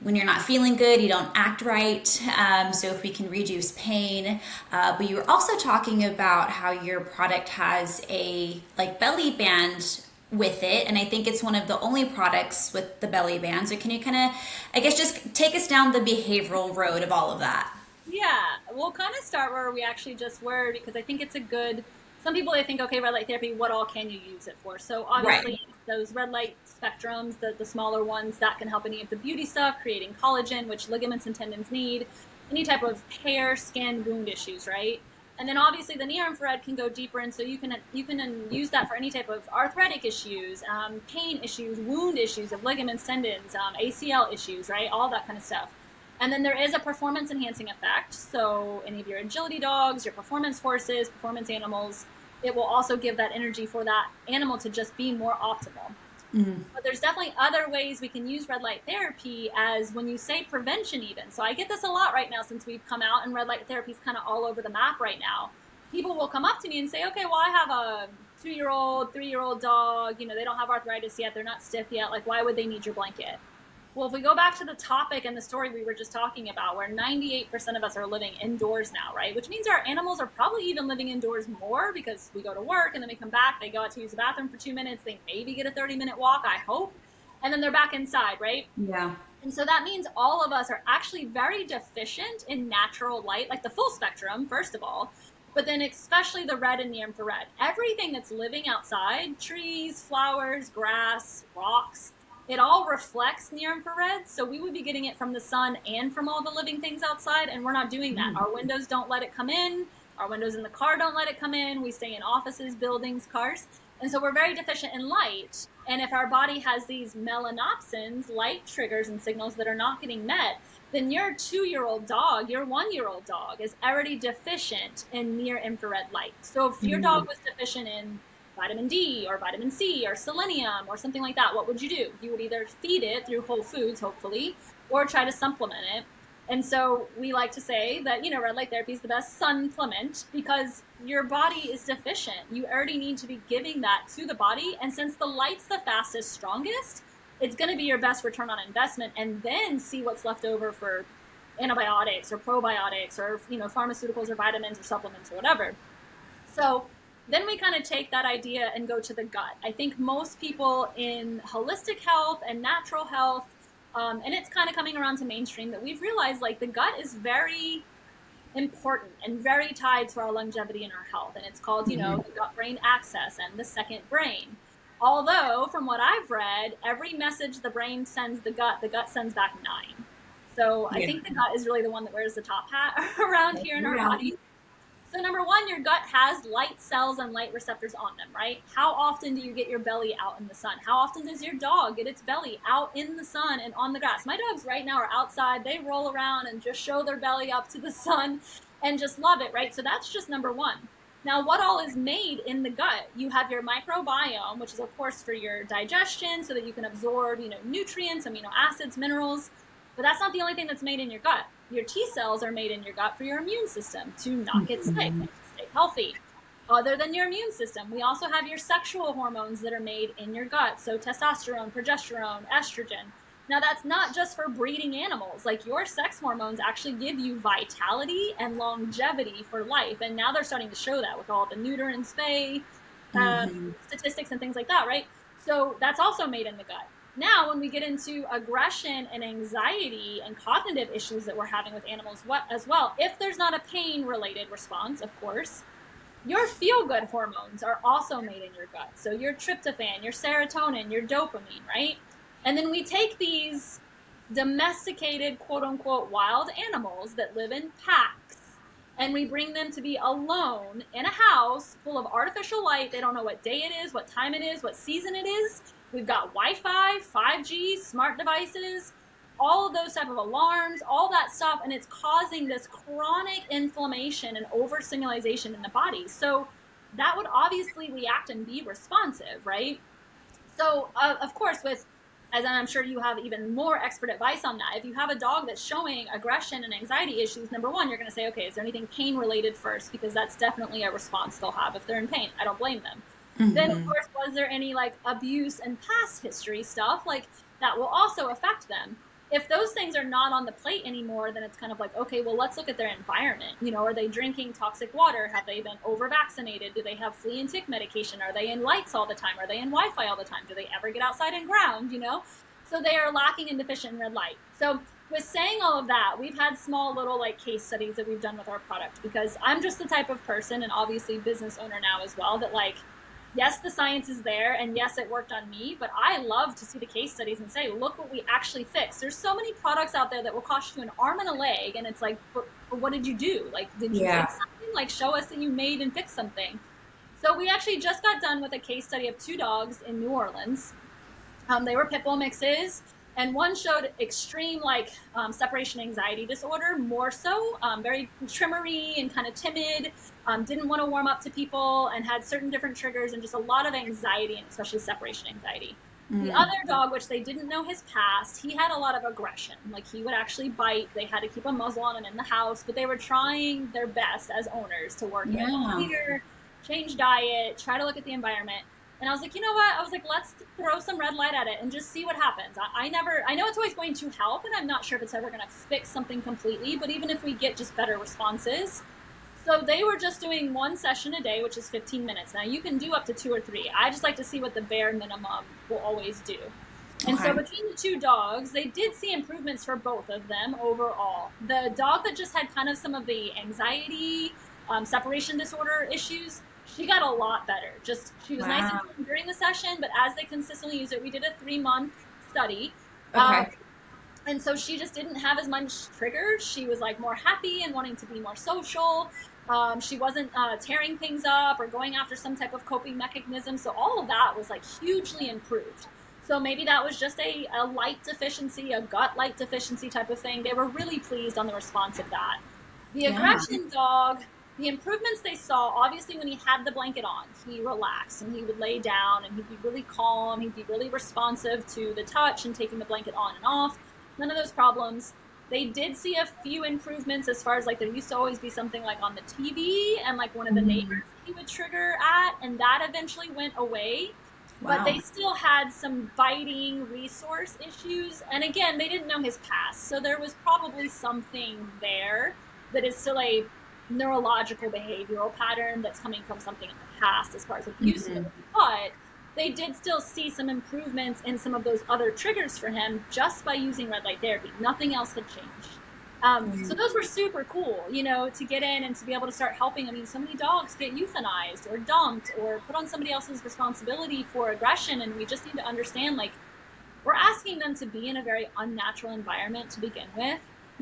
S1: when you're not feeling good, you don't act right. So if we can reduce pain, but you were also talking about how your product has a like belly band with it, and I think it's one of the only products with the belly band. So can you kind of, I guess, just take us down the behavioral road of all of that?
S2: Yeah, we'll kind of start where we actually just were because I think it's a good. Some people they think, okay, red light therapy, what all can you use it for? So
S1: Right.
S2: obviously those red light spectrums, the smaller ones, that can help any of the beauty stuff, creating collagen, which ligaments and tendons need, any type of hair, skin, wound issues, right? And then obviously the near infrared can go deeper, and so you can use that for any type of arthritic issues, pain issues, wound issues of ligaments, tendons, ACL issues, right? All that kind of stuff. And then there is a performance enhancing effect. So, any of your agility dogs, your performance horses, performance animals, it will also give that energy for that animal to just be more optimal. But there's definitely other ways we can use red light therapy as when you say prevention, even. So, I get this a lot right now since we've come out, and red light therapy is kind of all over the map right now. People will come up to me and say, okay, well, I have a 2 year old, 3 year old dog. You know, they don't have arthritis yet. They're not stiff yet. Like, why would they need your blanket? Well, if we go back to the topic and the story we were just talking about, where 98% of us are living indoors now, right? Which means our animals are probably even living indoors more because we go to work and then we come back, they go out to use the bathroom for 2 minutes, they maybe get a 30-minute walk, I hope, and then they're back inside, right?
S1: Yeah.
S2: And so that means all of us are actually very deficient in natural light, like the full spectrum, first of all, but then especially the red and the infrared. Everything that's living outside, trees, flowers, grass, rocks, it all reflects near infrared. So we would be getting it from the sun and from all the living things outside, and we're not doing that. Our windows don't let it come in. Our windows in the car don't let it come in. We stay in offices, buildings, cars. And so we're very deficient in light. And if our body has these melanopsins, light triggers and signals that are not getting met, then your 2-year-old dog, your 1-year-old dog is already deficient in near infrared light. So if your dog was deficient in vitamin D or vitamin C or selenium or something like that, what would you do? You would either feed it through whole foods, hopefully, or try to supplement it. And so we like to say that, red light therapy is the best supplement because your body is deficient. You already need to be giving that to the body. And since the light's the fastest, strongest, it's going to be your best return on investment, and then see what's left over for antibiotics or probiotics or, pharmaceuticals or vitamins or supplements or whatever. So then we kind of take that idea and go to the gut. I think most people in holistic health and natural health, and it's kind of coming around to mainstream, that we've realized like the gut is very important and very tied to our longevity and our health. And it's called, the gut brain axis and the second brain. Although from what I've read, every message the brain sends the gut sends back 9. So I think the gut is really the one that wears the top hat around here in our body. So number one, your gut has light cells and light receptors on them, right? How often do you get your belly out in the sun? How often does your dog get its belly out in the sun and on the grass? My dogs right now are outside. They roll around and just show their belly up to the sun and just love it, right? So that's just number one. Now, what all is made in the gut? You have your microbiome, which is, of course, for your digestion so that you can absorb, nutrients, amino acids, minerals. But that's not the only thing that's made in your gut. Your T cells are made in your gut for your immune system to not get sick and to stay healthy. Other than your immune system, we also have your sexual hormones that are made in your gut. So testosterone, progesterone, estrogen. Now, that's not just for breeding animals. Like your sex hormones actually give you vitality and longevity for life. And now they're starting to show that with all the neuter and spay statistics and things like that, right? So that's also made in the gut. Now, when we get into aggression and anxiety and cognitive issues that we're having with animals as well, if there's not a pain-related response, of course, your feel-good hormones are also made in your gut. So your tryptophan, your serotonin, your dopamine, right? And then we take these domesticated, quote-unquote, wild animals that live in packs, and we bring them to be alone in a house full of artificial light. They don't know what day it is, what time it is, what season it is. We've got Wi-Fi, 5G, smart devices, all of those type of alarms, all that stuff, and it's causing this chronic inflammation and overstimulation in the body. So that would obviously react and be responsive, right? So, of course, as I'm sure you have even more expert advice on that, if you have a dog that's showing aggression and anxiety issues, number one, you're going to say, okay, is there anything pain-related first? Because that's definitely a response they'll have if they're in pain. I don't blame them. Then, of course, was there any like abuse and past history stuff? Like that will also affect them. If those things are not on the plate anymore, then it's kind of like, okay, well, let's look at their environment. Are they drinking toxic water? Have they been over-vaccinated? Do they have flea and tick medication? Are they in lights all the time? Are they in Wi-Fi all the time? Do they ever get outside and ground, So they are lacking and deficient in red light. So with saying all of that, we've had small little like case studies that we've done with our product because I'm just the type of person, and obviously business owner now as well, that like, yes, the science is there, and yes, it worked on me, but I love to see the case studies and say, look what we actually fixed. There's so many products out there that will cost you an arm and a leg, and it's like, but what did you do? Like, did you fix something? Like, show us that you made and fixed something. So we actually just got done with a case study of 2 dogs in New Orleans. They were pit bull mixes, and one showed extreme separation anxiety disorder, more so, very trimmery and kind of timid, didn't want to warm up to people, and had certain different triggers and just a lot of anxiety, and especially separation anxiety. The other dog, which they didn't know his past, he had a lot of aggression. Like he would actually bite. They had to keep a muzzle on him in the house, but they were trying their best as owners to work with fear, change diet, try to look at the environment. And I was like, you know what? I was like, let's throw some red light at it and just see what happens. I know it's always going to help, and I'm not sure if it's ever going to fix something completely, but even if we get just better responses. So they were just doing 1 session a day, which is 15 minutes. Now you can do up to 2 or 3. I just like to see what the bare minimum will always do. And so between the 2 dogs, they did see improvements for both of them overall. The dog that just had kind of some of the anxiety, separation disorder issues, she got a lot better. She was nice and calm during the session, but as they consistently used it, we did a 3-month study. And so she just didn't have as much triggers. She was like more happy and wanting to be more social. She wasn't tearing things up or going after some type of coping mechanism. So all of that was like hugely improved. So maybe that was just a light deficiency, a gut light deficiency type of thing. They were really pleased on the response of that. The
S1: Yeah.
S2: aggression dog, the improvements they saw, obviously when he had the blanket on, he relaxed and he would lay down and he'd be really calm. He'd be really responsive to the touch and taking the blanket on and off. None of those problems. They did see a few improvements as far as like there used to always be something like on the TV and like one of the neighbors
S1: Mhm.
S2: he would trigger at, and that eventually went away. But they
S1: Wow.
S2: still had some biting resource issues. And again, they didn't know his past. So there was probably something there that is still a neurological behavioral pattern that's coming from something in the past as far as abuse goes.
S1: Mhm.
S2: But they did still see some improvements in some of those other triggers for him just by using red light therapy. Nothing else had changed. So those were super cool, you know, to get in and to be able to start helping. I mean, so many dogs get euthanized or dumped or put on somebody else's responsibility for aggression. And we just need to understand, like, we're asking them to be in a very unnatural environment to begin with.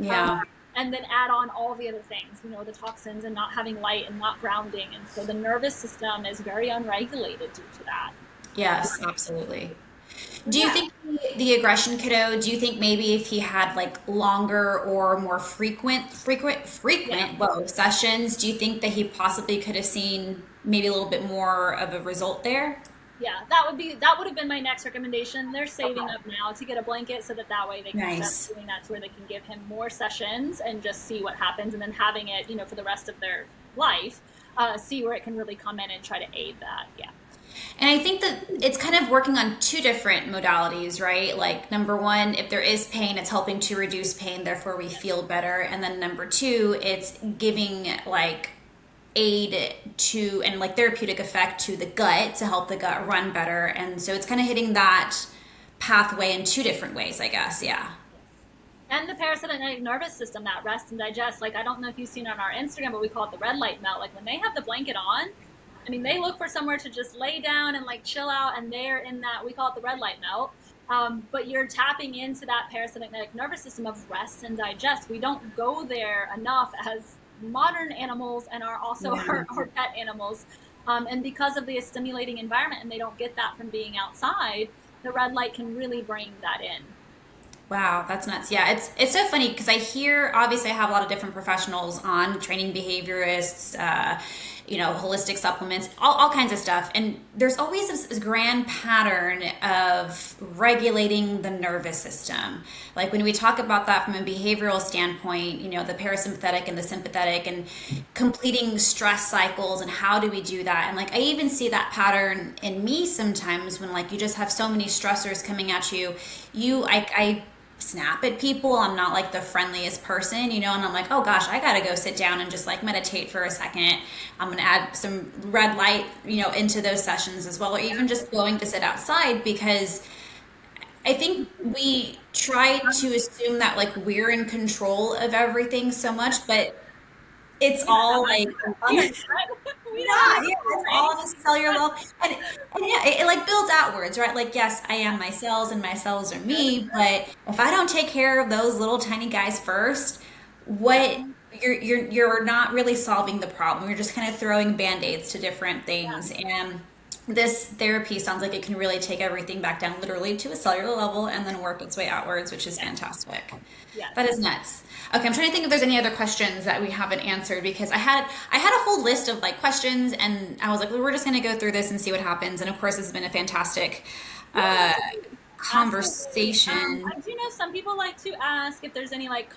S2: Um,
S1: Yeah.
S2: and then add on all the other things, you know, the toxins and not having light and not grounding. And so the nervous system is very unregulated due to that.
S1: Yes, absolutely.
S2: So
S1: Do you
S2: yeah,
S1: think the aggression kiddo, do you think maybe if he had like longer or more
S2: yeah.
S1: whoa, sessions, do you think that he possibly could have seen maybe a little bit more of a result there?
S2: Yeah, that would have been my next recommendation. They're saving
S1: Okay.
S2: up now to get a blanket so that way they can start
S1: Nice.
S2: doing that to where they can give him more sessions and just see what happens, and then having it, you know, for the rest of their life, see where it can really come in and try to aid that. Yeah,
S1: And I think that it's kind of working on two different modalities, right? Like, number one, if there is pain, it's helping to reduce pain, therefore we
S2: yeah,
S1: feel better. And then number two, it's giving like aid to and like therapeutic effect to the gut to help the gut run better. And so it's kind of hitting that pathway in two different ways, I guess. Yeah.
S2: yes. And the parasympathetic nervous system, that rest and digest. Like, I don't know if you've seen on our Instagram, but we call it the red light melt. Like when they have the blanket on, I mean, they look for somewhere to just lay down and like chill out, and they're in that, we call it the red light melt. But you're tapping into that parasympathetic nervous system of rest and digest. We don't go there enough as modern animals and are also
S1: Yeah.
S2: our pet animals. And because of the stimulating environment, and they don't get that from being outside, the red light can really bring that in.
S1: Wow, that's nuts. Yeah, it's so funny because I hear obviously I have a lot of different professionals on training behaviorists, holistic supplements, all kinds of stuff, and there's always this grand pattern of regulating the nervous system. Like when we talk about that from a behavioral standpoint, the parasympathetic and the sympathetic, and completing stress cycles, and how do we do that? And like I even see that pattern in me sometimes when like you just have so many stressors coming at you. I snap at people. I'm not like the friendliest person, and I'm like, oh gosh, I gotta go sit down and just like meditate for a second. I'm gonna add some red light, into those sessions as well, or even just going to sit outside because I think we try to assume that like we're in control of everything so much, but it's
S2: We don't
S1: all
S2: have
S1: like on
S2: a
S1: the
S2: we don't have
S1: not.
S2: a
S1: Yeah,
S2: control
S1: it's
S2: over
S1: all on
S2: anything.
S1: a cellular level. And yeah, it like builds outwards, right? Like, yes, I am my cells and my cells are me, but if I don't take care of those little tiny guys first,
S2: Yeah,
S1: what you're not really solving the problem. You're just kind of throwing band-aids to different
S2: yeah,
S1: things. And this therapy sounds like it can really take everything back down literally to a cellular level and then work its way outwards, which is
S2: yes,
S1: fantastic. That
S2: yes.
S1: is nuts. Okay, I'm trying to think if there's any other questions that we haven't answered because I had a whole list of like questions and I was like, well, we're just gonna go through this and see what happens. And of course, this has been a fantastic
S2: Yeah,
S1: uh,
S2: absolutely.
S1: conversation.
S2: I do know some people like to ask if there's any like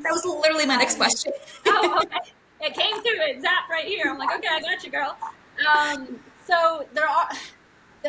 S1: That
S2: contraindications.
S1: was literally my next
S2: Um,
S1: question.
S2: oh, okay. It came through. It zapped right here. I'm like, okay, I got you, girl. So there are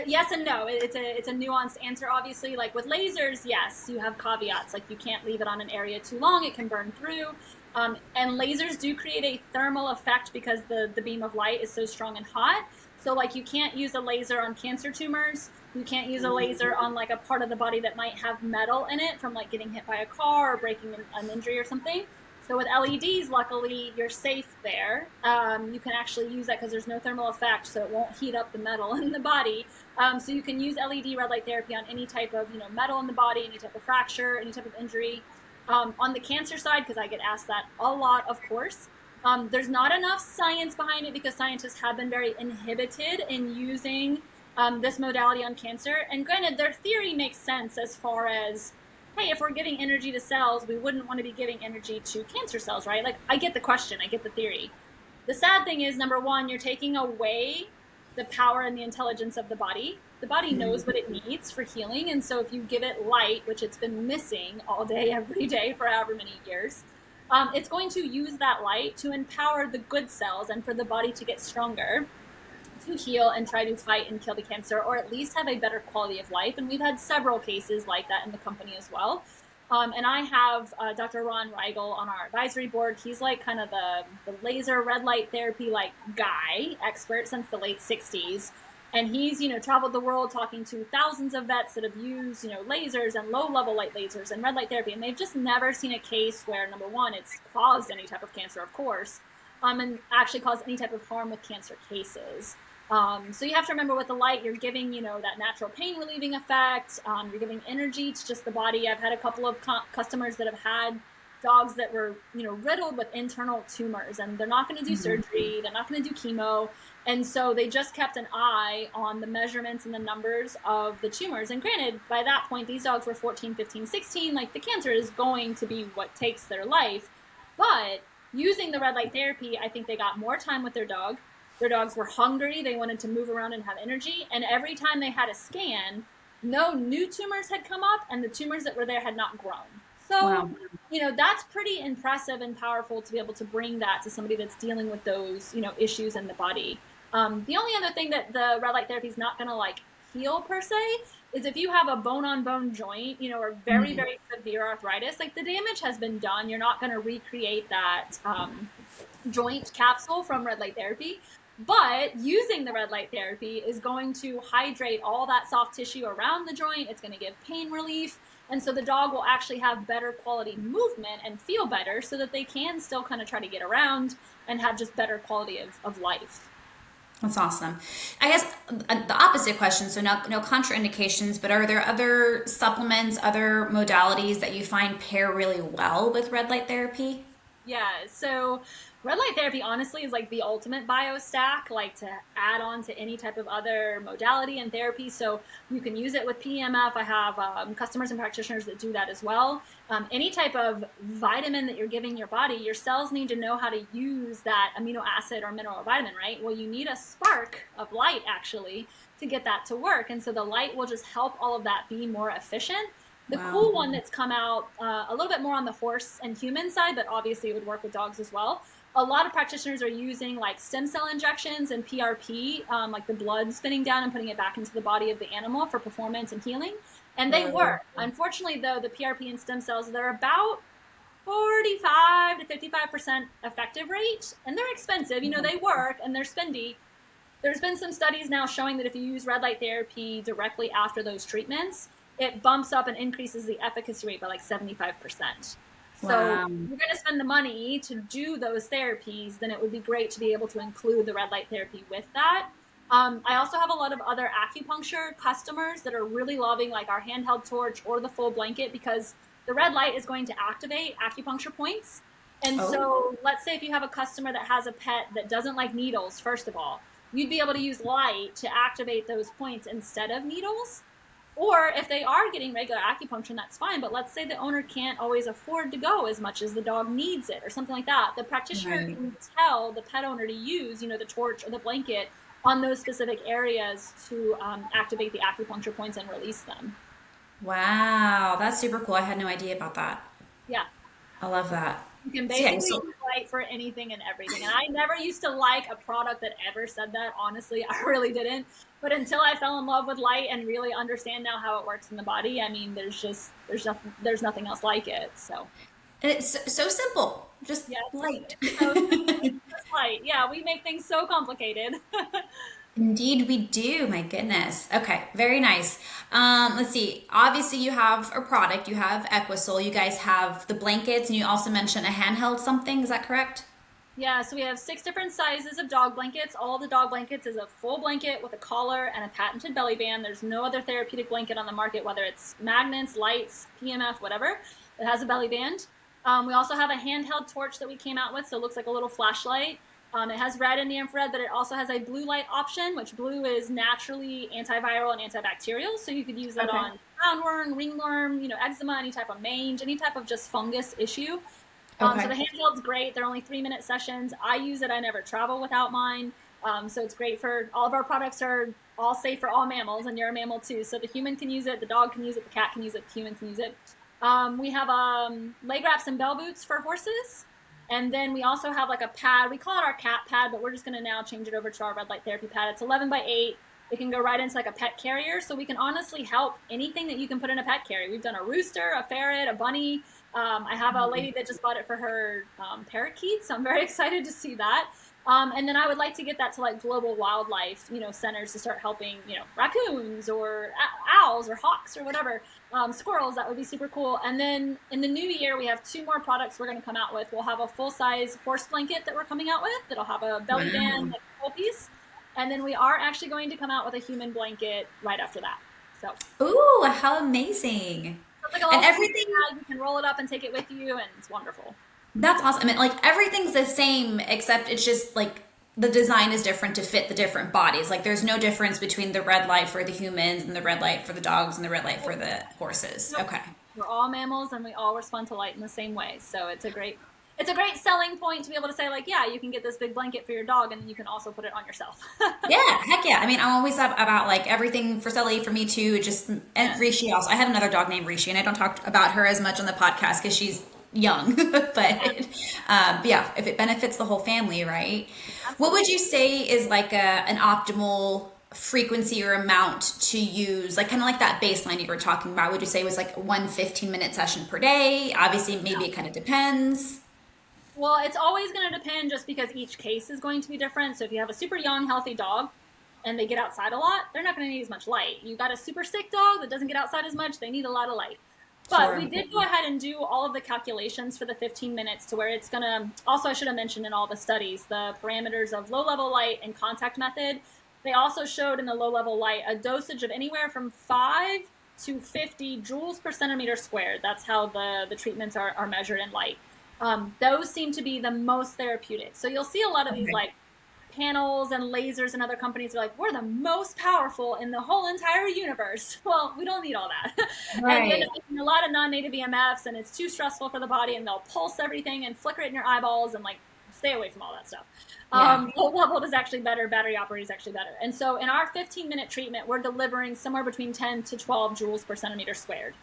S2: yes and no. It's a nuanced answer. Obviously, like with lasers, yes, you have caveats. Like you can't leave it on an area too long; it can burn through. And lasers do create a thermal effect because the beam of light is so strong and hot. So like you can't use a laser on cancer tumors. You can't use a laser on like a part of the body that might have metal in it from like getting hit by a car or breaking an injury or something. So with LEDs, luckily, you're safe there. You can actually use that because there's no thermal effect, so it won't heat up the metal in the body. So you can use LED red light therapy on any type of metal in the body, any type of fracture, any type of injury. On the cancer side, because I get asked that a lot, of course, there's not enough science behind it because scientists have been very inhibited in using this modality on cancer. And granted, their theory makes sense as far as, hey, if we're giving energy to cells, we wouldn't want to be giving energy to cancer cells, right? Like, I get the question, I get the theory. The sad thing is, number one, you're taking away the power and the intelligence of the body. The body knows what it needs for healing. And so if you give it light, which it's been missing all day, every day for however many years, it's going to use that light to empower the good cells and for the body to get stronger, to heal and try to fight and kill the cancer, or at least have a better quality of life. And we've had several cases like that in the company as well. And I have Dr. Ron Rigel on our advisory board. He's like kind of the laser red light therapy like guy expert since the late 60s. And he's, traveled the world talking to thousands of vets that have used, lasers and low level light lasers and red light therapy. And they've just never seen a case where, number one, it's caused any type of cancer, of course, and actually caused any type of harm with cancer cases. So you have to remember with the light, you're giving, that natural pain relieving effect. You're giving energy to just the body. I've had a couple of customers that have had dogs that were, riddled with internal tumors, and they're not going to do surgery. They're not going to do chemo. And so they just kept an eye on the measurements and the numbers of the tumors. And granted, by that point, these dogs were 14, 15, 16. Like, the cancer is going to be what takes their life. But using the red light therapy, I think they got more time with their dog. Their dogs were hungry. They wanted to move around and have energy. And every time they had a scan, no new tumors had come up, and the tumors that were there had not grown. So,
S1: Wow.
S2: That's pretty impressive and powerful to be able to bring that to somebody that's dealing with those, issues in the body. The only other thing that the red light therapy is not going to like heal per se is if you have a bone on bone joint, or very, very severe arthritis, like, the damage has been done. You're not going to recreate that joint capsule from red light therapy. But using the red light therapy is going to hydrate all that soft tissue around the joint. It's going to give pain relief. And so the dog will actually have better quality movement and feel better so that they can still kind of try to get around and have just better quality of life.
S1: That's awesome. I guess the opposite question. So no contraindications, but are there other supplements, other modalities that you find pair really well with red light therapy?
S2: Yeah, so red light therapy honestly is like the ultimate bio stack, like to add on to any type of other modality and therapy. So you can use it with PEMF. I have customers and practitioners that do that as well. Any type of vitamin that you're giving your body, your cells need to know how to use that amino acid or mineral or vitamin, right? Well, you need a spark of light actually to get that to work. And so the light will just help all of that be more efficient. The cool one that's come out a little bit more on the horse and human side, but obviously it would work with dogs as well. A lot of practitioners are using like stem cell injections and PRP, like the blood spinning down and putting it back into the body of the animal for performance and healing. And they work. Unfortunately, though, the PRP and stem cells, they're about 45 to 55% effective rate, and they're expensive. They work and they're spendy. There's been some studies now showing that if you use red light therapy directly after those treatments, it bumps up and increases the efficacy rate by like 75%. So
S1: Wow.
S2: if you're going to spend the money to do those therapies, then it would be great to be able to include the red light therapy with that. I also have a lot of other acupuncture customers that are really loving like our handheld torch or the full blanket, because the red light is going to activate acupuncture points. And so let's say if you have a customer that has a pet that doesn't like needles, first of all, you'd be able to use light to activate those points instead of needles. Or if they are getting regular acupuncture, that's fine. But let's say the owner can't always afford to go as much as the dog needs it or something like that. The practitioner can tell the pet owner to use, the torch or the blanket on those specific areas to activate the acupuncture points and release them.
S1: Wow, that's super cool. I had no idea about that.
S2: Yeah.
S1: I love that.
S2: You can
S1: So, yeah,
S2: basically
S1: so
S2: use light for anything and everything. And I never used to like a product that ever said that. Honestly, I really didn't. But until I fell in love with light and really understand now how it works in the body, I mean, there's nothing else like it. So
S1: and it's so simple. Just
S2: yeah,
S1: light.
S2: so just light. Yeah, we make things so complicated.
S1: Indeed, we do. My goodness. Okay, very nice. Let's see. Obviously, you have a product. You have Equisol. You guys have the blankets, and you also mentioned a handheld something. Is that correct?
S2: Yeah, so we have 6 different sizes of dog blankets. All the dog blankets is a full blanket with a collar and a patented belly band. There's no other therapeutic blanket on the market, whether it's magnets, lights, PMF, whatever. It has a belly band. We also have a handheld torch that we came out with, so it looks like a little flashlight. It has red and the infrared, but it also has a blue light option, which blue is naturally antiviral and antibacterial. So you could use that
S1: Okay.
S2: on roundworm, ringworm, eczema, any type of mange, any type of just fungus issue. So the
S1: Okay.
S2: handheld's great. They're only 3-minute sessions. I use it. I never travel without mine. So it's great for all of our products are all safe for all mammals, and you're a mammal too. So the human can use it, the dog can use it, the cat can use it, the human can use it. We have leg wraps and bell boots for horses. And then we also have like a pad. We call it our cat pad, but we're just going to now change it over to our red light therapy pad. It's 11 by 8. It can go right into like a pet carrier. So we can honestly help anything that you can put in a pet carrier. We've done a rooster, a ferret, a bunny. I have a lady that just bought it for her parakeet, so I'm very excited to see that. And then I would like to get that to like global wildlife, centers to start helping, raccoons or owls or hawks or whatever, squirrels. That would be super cool. And then in the new year, we have 2 more products we're going to come out with. We'll have a full size horse blanket that we're coming out with. That'll have a belly band,
S1: Wow.
S2: like a full piece. And then we are actually going to come out with a human blanket right after that. So
S1: Ooh, how amazing.
S2: it's like a
S1: And
S2: little sleeping
S1: everything,
S2: bag. You can roll it up and take it with you, and it's wonderful.
S1: that's awesome. I mean, like everything's the same, except it's just like the design is different to fit the different bodies. Like there's no difference between the red light for the humans and the red light for the dogs and the red light for the horses.
S2: Nope.
S1: Okay.
S2: We're all mammals and we all respond to light in the same way. So it's a great selling point to be able to say like, yeah, you can get this big blanket for your dog and then you can also put it on yourself.
S1: Yeah, heck yeah. I mean, I'm always up about like everything for Sally, for me too. Just and
S2: Yeah.
S1: Rishi also. I have another dog named Rishi, and I don't talk about her as much on the podcast because she's young.
S2: Yeah.
S1: But yeah, if it benefits the whole family, right? What would
S2: Absolutely.
S1: you say is like an optimal frequency or amount to use? Like kind of like that baseline you were talking about. Would you say it was like one 15-minute session per day? Obviously, maybe it kind of depends.
S2: Well, it's always going to depend just because each case is going to be different. So if you have a super young, healthy dog and they get outside a lot, they're not going to need as much light. You got a super sick dog that doesn't get outside as much, they need a lot of light. But we
S1: Sure.
S2: did go ahead and do all of the calculations for the 15 minutes to where it's going to. Also, I should have mentioned in all the studies the parameters of low level light and contact method. They also showed in the low level light a dosage of anywhere from 5 to 50 joules per centimeter squared. That's how the treatments are measured in light. Those seem to be the most therapeutic. So you'll see a lot of these
S1: Okay.
S2: like panels and lasers and other companies are like, we're the most powerful in the whole entire universe. Well, we don't need all that. And you end
S1: Right.
S2: up making a lot of non-native EMFs and it's too stressful for the body and they'll pulse everything and flicker it in your eyeballs and like stay away from all that stuff.
S1: Yeah.
S2: Low level is actually better. Battery operated is actually better. And so in our 15-minute treatment, we're delivering somewhere between 10 to 12 joules per centimeter squared.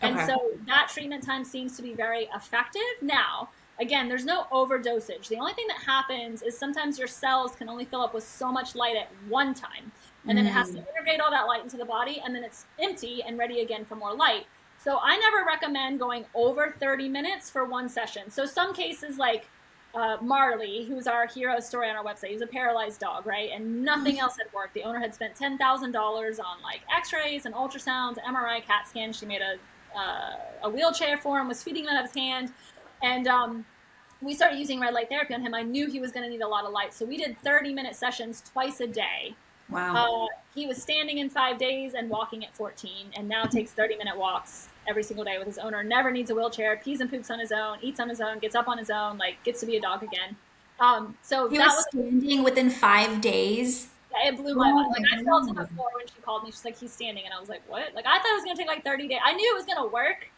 S2: And
S1: Okay.
S2: so that treatment time seems to be very effective. Now, again, there's no overdosage. The only thing that happens is sometimes your cells can only fill up with so much light at one time. And then it has to
S1: Mm.
S2: integrate all that light into the body, and then it's empty and ready again for more light. So I never recommend going over 30 minutes for one session. So some cases like Marley, who's our hero story on our website, he's a paralyzed dog, right? And nothing else had worked. The owner had spent $10,000 on like x-rays and ultrasounds, MRI, CAT scan. She made a wheelchair for him, was feeding him out of his hand. And we started using red light therapy on him. I knew he was going to need a lot of light. So we did 30-minute sessions twice a day.
S1: Wow.
S2: He was standing in 5 days and walking at 14, and now takes 30-minute walks every single day with his owner. Never needs a wheelchair, pees and poops on his own, eats on his own, gets up on his own, like gets to be a dog again. So
S1: He
S2: that
S1: was
S2: was
S1: standing within 5 days.
S2: it blew my
S1: Oh
S2: mind.
S1: my
S2: Like I fell to the
S1: God.
S2: floor when she called me. She's like, he's standing, and I was like, what? Like I thought it was gonna take like 30 days. I knew it was gonna work,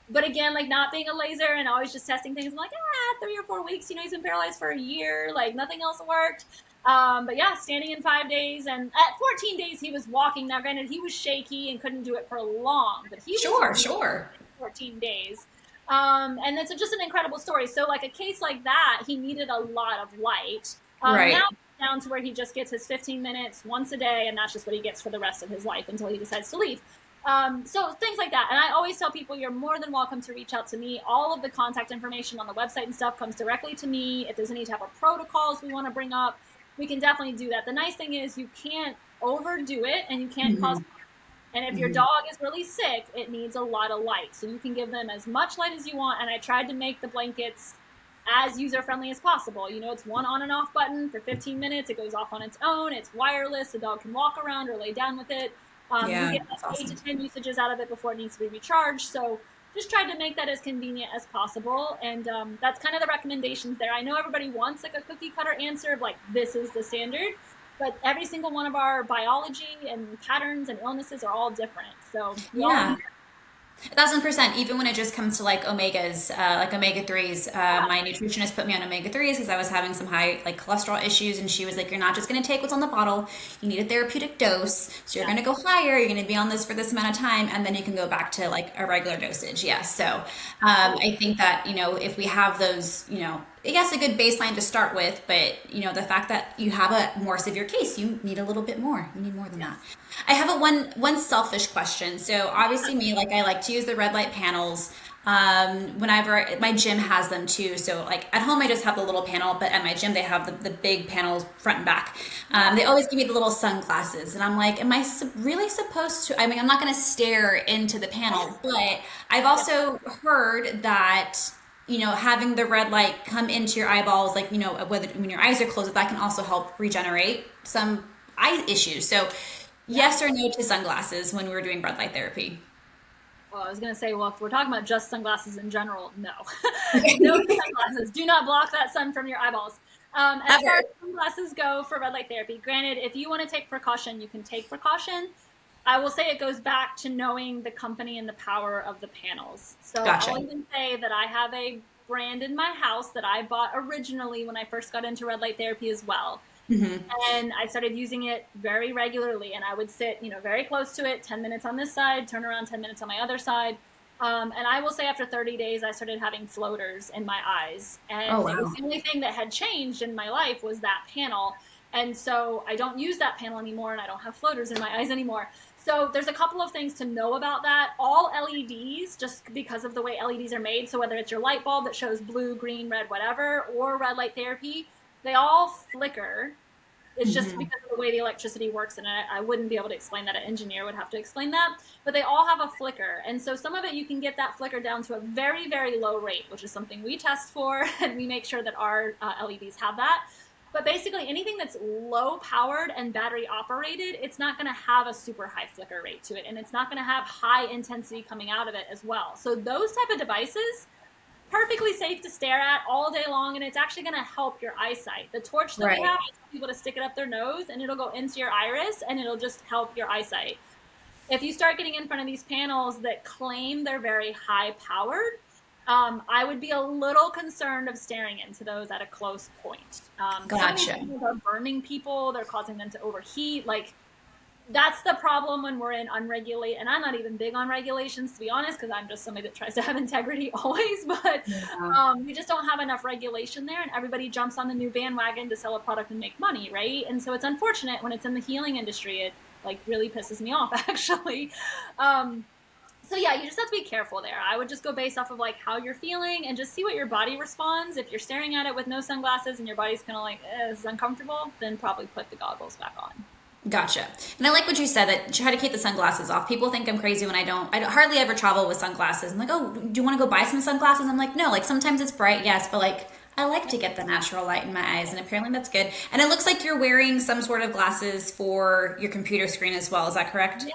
S2: but again, like not being a laser and always just testing things, I'm like, 3 or 4 weeks. He's been paralyzed for a year. Like nothing else worked. But yeah, standing in 5 days, and at 14 days he was walking. Now, granted, he was shaky and couldn't do it for long, but he was
S1: Sure,
S2: walking
S1: sure.
S2: 14 days. And it's just an incredible story. So, like a case like that, he needed a lot of light. Now
S1: Right.
S2: down to where he just gets his 15 minutes once a day, and that's just what he gets for the rest of his life until he decides to leave. So things like that. And I always tell people you're more than welcome to reach out to me. All of the contact information on the website and stuff comes directly to me. If there's any type of protocols we want to bring up, we can definitely do that. The nice thing is you can't overdo it and you can't cause
S1: Hmm.
S2: and if your
S1: Hmm.
S2: dog is really sick, it needs a lot of light. So you can give them as much light as you want. And I tried to make the blankets as user friendly as possible. You know, it's one on and off button for 15 minutes. It goes off on its own. It's wireless. The dog can walk around or lay down with it. You
S1: Yeah,
S2: get
S1: that's
S2: like 8 to
S1: awesome.
S2: 10 usages out of it before it needs to be recharged. So just tried to make that as convenient as possible. And that's kind of the recommendations there. I know everybody wants like a cookie cutter answer of like, this is the standard, but every single one of our biology and patterns and illnesses are all different. So we all
S1: Yeah.
S2: need
S1: 1,000%. Even when it just comes to like omegas, like omega 3s,
S2: that.
S1: my nutritionist put me on omega 3s because I was having some high like cholesterol issues, and she was like, "You're not just going to take what's on the bottle. You need a therapeutic dose. So you're
S2: Yeah.
S1: going to go higher. You're going to be on this for this amount of time, and then you can go back to like a regular dosage." Yeah. So
S2: Absolutely.
S1: I think that if we have those, I guess a good baseline to start with, but the fact that you have a more severe case, you need a little bit more. You need more than that.
S2: Yes.
S1: I have a one selfish question. So obviously me, like I like to use the red light panels. Whenever my gym has them too. So like at home I just have the little panel, but at my gym they have the big panels front and back.
S2: Yeah.
S1: They always give me the little sunglasses, and I'm like, am I really supposed to? I mean, I'm not going to stare into the panel, but I've
S2: Yep.
S1: also heard that having the red light come into your eyeballs, like, whether when your eyes are closed, that can also help regenerate some eye issues. So,
S2: Yeah.
S1: yes or no to sunglasses when we were doing red light therapy?
S2: Well, I was going to say, well, if we're talking about just sunglasses in general, no. No to
S1: Okay.
S2: sunglasses. Do not block that sun from your eyeballs. As far as
S1: Ever.
S2: sunglasses go for red light therapy, granted, if you want to take precaution, you can take precaution. I will say it goes back to knowing the company and the power of the panels. So
S1: Gotcha.
S2: I'll even say that I have a brand in my house that I bought originally when I first got into red light therapy as well.
S1: Hmm.
S2: And I started using it very regularly. And I would sit, very close to it, 10 minutes on this side, turn around 10 minutes on my other side. And I will say after 30 days, I started having floaters in my eyes.
S1: Oh,
S2: And it was
S1: wow.
S2: the only thing that had changed in my life was that panel. And so I don't use that panel anymore and I don't have floaters in my eyes anymore. So there's a couple of things to know about that. All LEDs, just because of the way LEDs are made, so whether it's your light bulb that shows blue, green, red, whatever, or red light therapy, they all flicker. It's just
S1: Hmm.
S2: because of the way the electricity works, and I wouldn't be able to explain that. An engineer would have to explain that. But they all have a flicker, and so some of it you can get that flicker down to a very, very low rate, which is something we test for, and we make sure that our LEDs have that. But basically, anything that's low powered and battery operated, it's not going to have a super high flicker rate to it, and it's not going to have high intensity coming out of it as well. So those type of devices, perfectly safe to stare at all day long, and it's actually going to help your eyesight. The torch that we have,
S1: Right.
S2: I tell people to stick it up their nose and it'll go into your iris and it'll just help your eyesight. If you start getting in front of these panels that claim they're very high powered, I would be a little concerned of staring into those at a close point. Some of these
S1: Gotcha.
S2: panels are burning people, they're causing them to overheat. Like, that's the problem when we're in unregulated, and I'm not even big on regulations, to be honest, because I'm just somebody that tries to have integrity always, but
S1: Yeah.
S2: we just don't have enough regulation there, and everybody jumps on the new bandwagon to sell a product and make money, right? And so it's unfortunate when it's in the healing industry. It like really pisses me off actually. um, so yeah, you just have to be careful there. I would just go based off of like how you're feeling and just see what your body responds. If you're staring at it with no sunglasses and your body's kind of like, this is uncomfortable, then probably put the goggles back on.
S1: Gotcha. And I like what you said, that try to keep the sunglasses off. People think I'm crazy when I don't hardly ever travel with sunglasses. I'm like, oh, do you want to go buy some sunglasses? I'm like, no, like sometimes it's bright, yes, but like I like to get the natural light in my eyes, and apparently that's good. And it looks like you're wearing some sort of glasses for your computer screen as well. Is that correct?
S2: Yeah.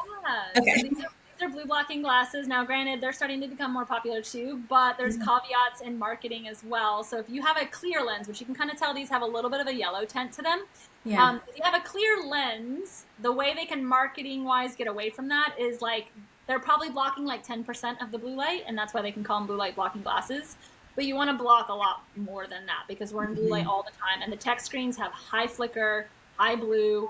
S2: So
S1: Okay.
S2: these are blue blocking glasses. Now, granted, they're starting to become more popular too, but there's caveats in marketing as well. So if you have a clear lens, which you can kind of tell these have a little bit of a yellow tint to them,
S1: Yeah.
S2: if you have a clear lens, the way they can marketing wise get away from that is like they're probably blocking like 10% of the blue light, and that's why they can call them blue light blocking glasses. But you want to block a lot more than that because we're in blue light all the time, and the tech screens have high flicker, high blue.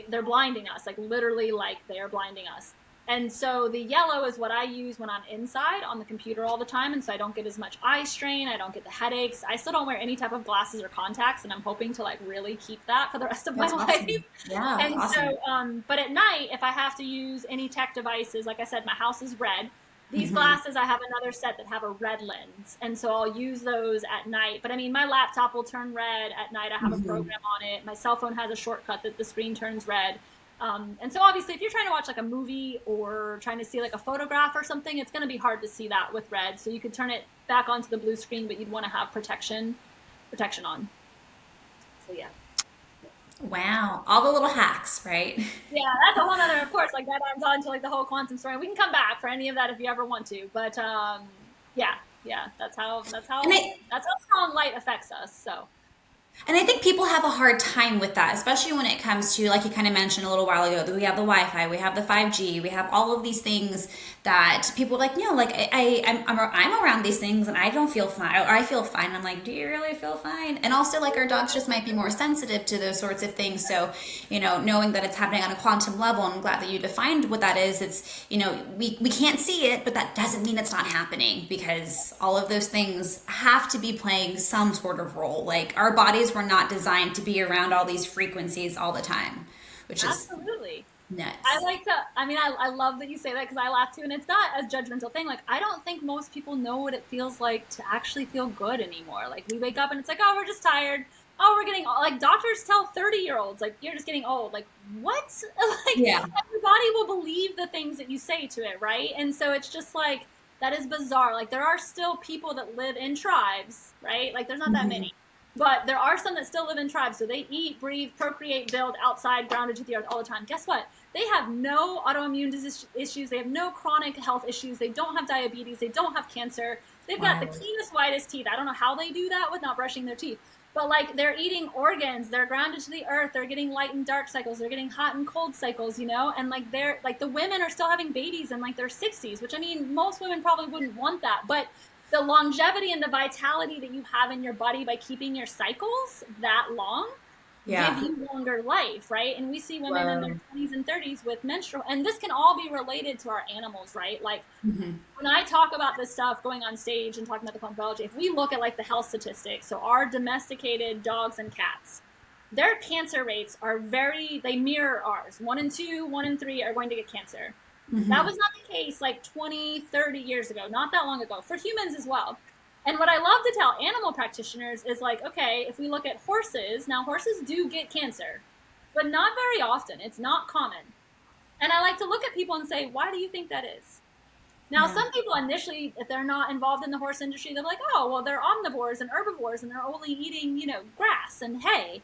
S2: They're blinding us, like literally, like they are blinding us. And so the yellow is what I use when I'm inside on the computer all the time. And so I don't get as much eye strain. I don't get the headaches. I still don't wear any type of glasses or contacts. And I'm hoping to like really keep that for the rest of my
S1: That's
S2: life.
S1: awesome. Yeah, that's
S2: And
S1: awesome.
S2: so, but at night, if I have to use any tech devices, like I said, my house is red. These glasses, I have another set that have a red lens, and so I'll use those at night. But I mean, my laptop will turn red at night. I have a
S1: Hmm.
S2: program on it. My cell phone has a shortcut that the screen turns red. And so obviously, if you're trying to watch like a movie or trying to see like a photograph or something, it's going to be hard to see that with red. So you could turn it back onto the blue screen, but you'd want to have protection on. So yeah.
S1: Wow, all the little hacks, right?
S2: Yeah, that's a whole other, of course, like that adds on to like the whole quantum story. We can come back for any of that if you ever want to. But yeah, yeah,
S1: And I
S2: that's how strong light affects us. So
S1: And I think people have a hard time with that, especially when it comes to, like you kind of mentioned a little while ago, that we have the Wi-Fi, we have the 5G, we have all of these things that people are like, no, like I'm around these things and I don't feel fine, or I feel fine. I'm like, do you really feel fine? And also, like our dogs just might be more sensitive to those sorts of things. So, knowing that it's happening on a quantum level, and I'm glad that you defined what that is. It's, we can't see it, but that doesn't mean it's not happening, because all of those things have to be playing some sort of role. Like our bodies were not designed to be around all these frequencies all the time, which is
S2: absolutely. I
S1: nuts.
S2: like to, I mean, I love that you say that because I laugh too. And it's not a judgmental thing. Like, I don't think most people know what it feels like to actually feel good anymore. Like, we wake up and it's like, oh, we're just tired. Oh, we're getting old. Like, doctors tell 30-year-olds, like, you're just getting old. Like, what? Like,
S1: Yeah.
S2: your body will believe the things that you say to it, right? And so it's just like, that is bizarre. Like, there are still people that live in tribes, right? Like, there's not that
S1: Hmm.
S2: many. But there are some that still live in tribes. So they eat, breathe, procreate, build outside, grounded to the earth all the time. Guess what? They have no autoimmune issues. They have no chronic health issues. They don't have diabetes. They don't have cancer. They've got the
S1: Wow.
S2: cleanest, whitest teeth. I don't know how they do that with not brushing their teeth. But like they're eating organs, they're grounded to the earth, they're getting light and dark cycles, they're getting hot and cold cycles, and like they're like the women are still having babies in like their 60s, which I mean most women probably wouldn't want that, but the longevity and the vitality that you have in your body by keeping your cycles that long give
S1: Yeah.
S2: you longer life, right? And we see women in their
S1: Whoa.
S2: 20s and 30s with menstrual, and this can all be related to our animals, right? Like
S1: Hmm.
S2: when I talk about this stuff going on stage and talking about the quantum biology, if we look at like the health statistics, so our domesticated dogs and cats, their cancer rates are they mirror ours. 1 and 2, 1 and 3 are going to get cancer. That was not the case like 20, 30 years ago, not that long ago, for humans as well. And what I love to tell animal practitioners is like, okay, if we look at horses, now horses do get cancer, but not very often. It's not common. And I like to look at people and say, why do you think that is? Now,
S1: Yeah.
S2: some people initially, if they're not involved in the horse industry, they're like, oh, well, they're omnivores and herbivores and they're only eating, grass and hay.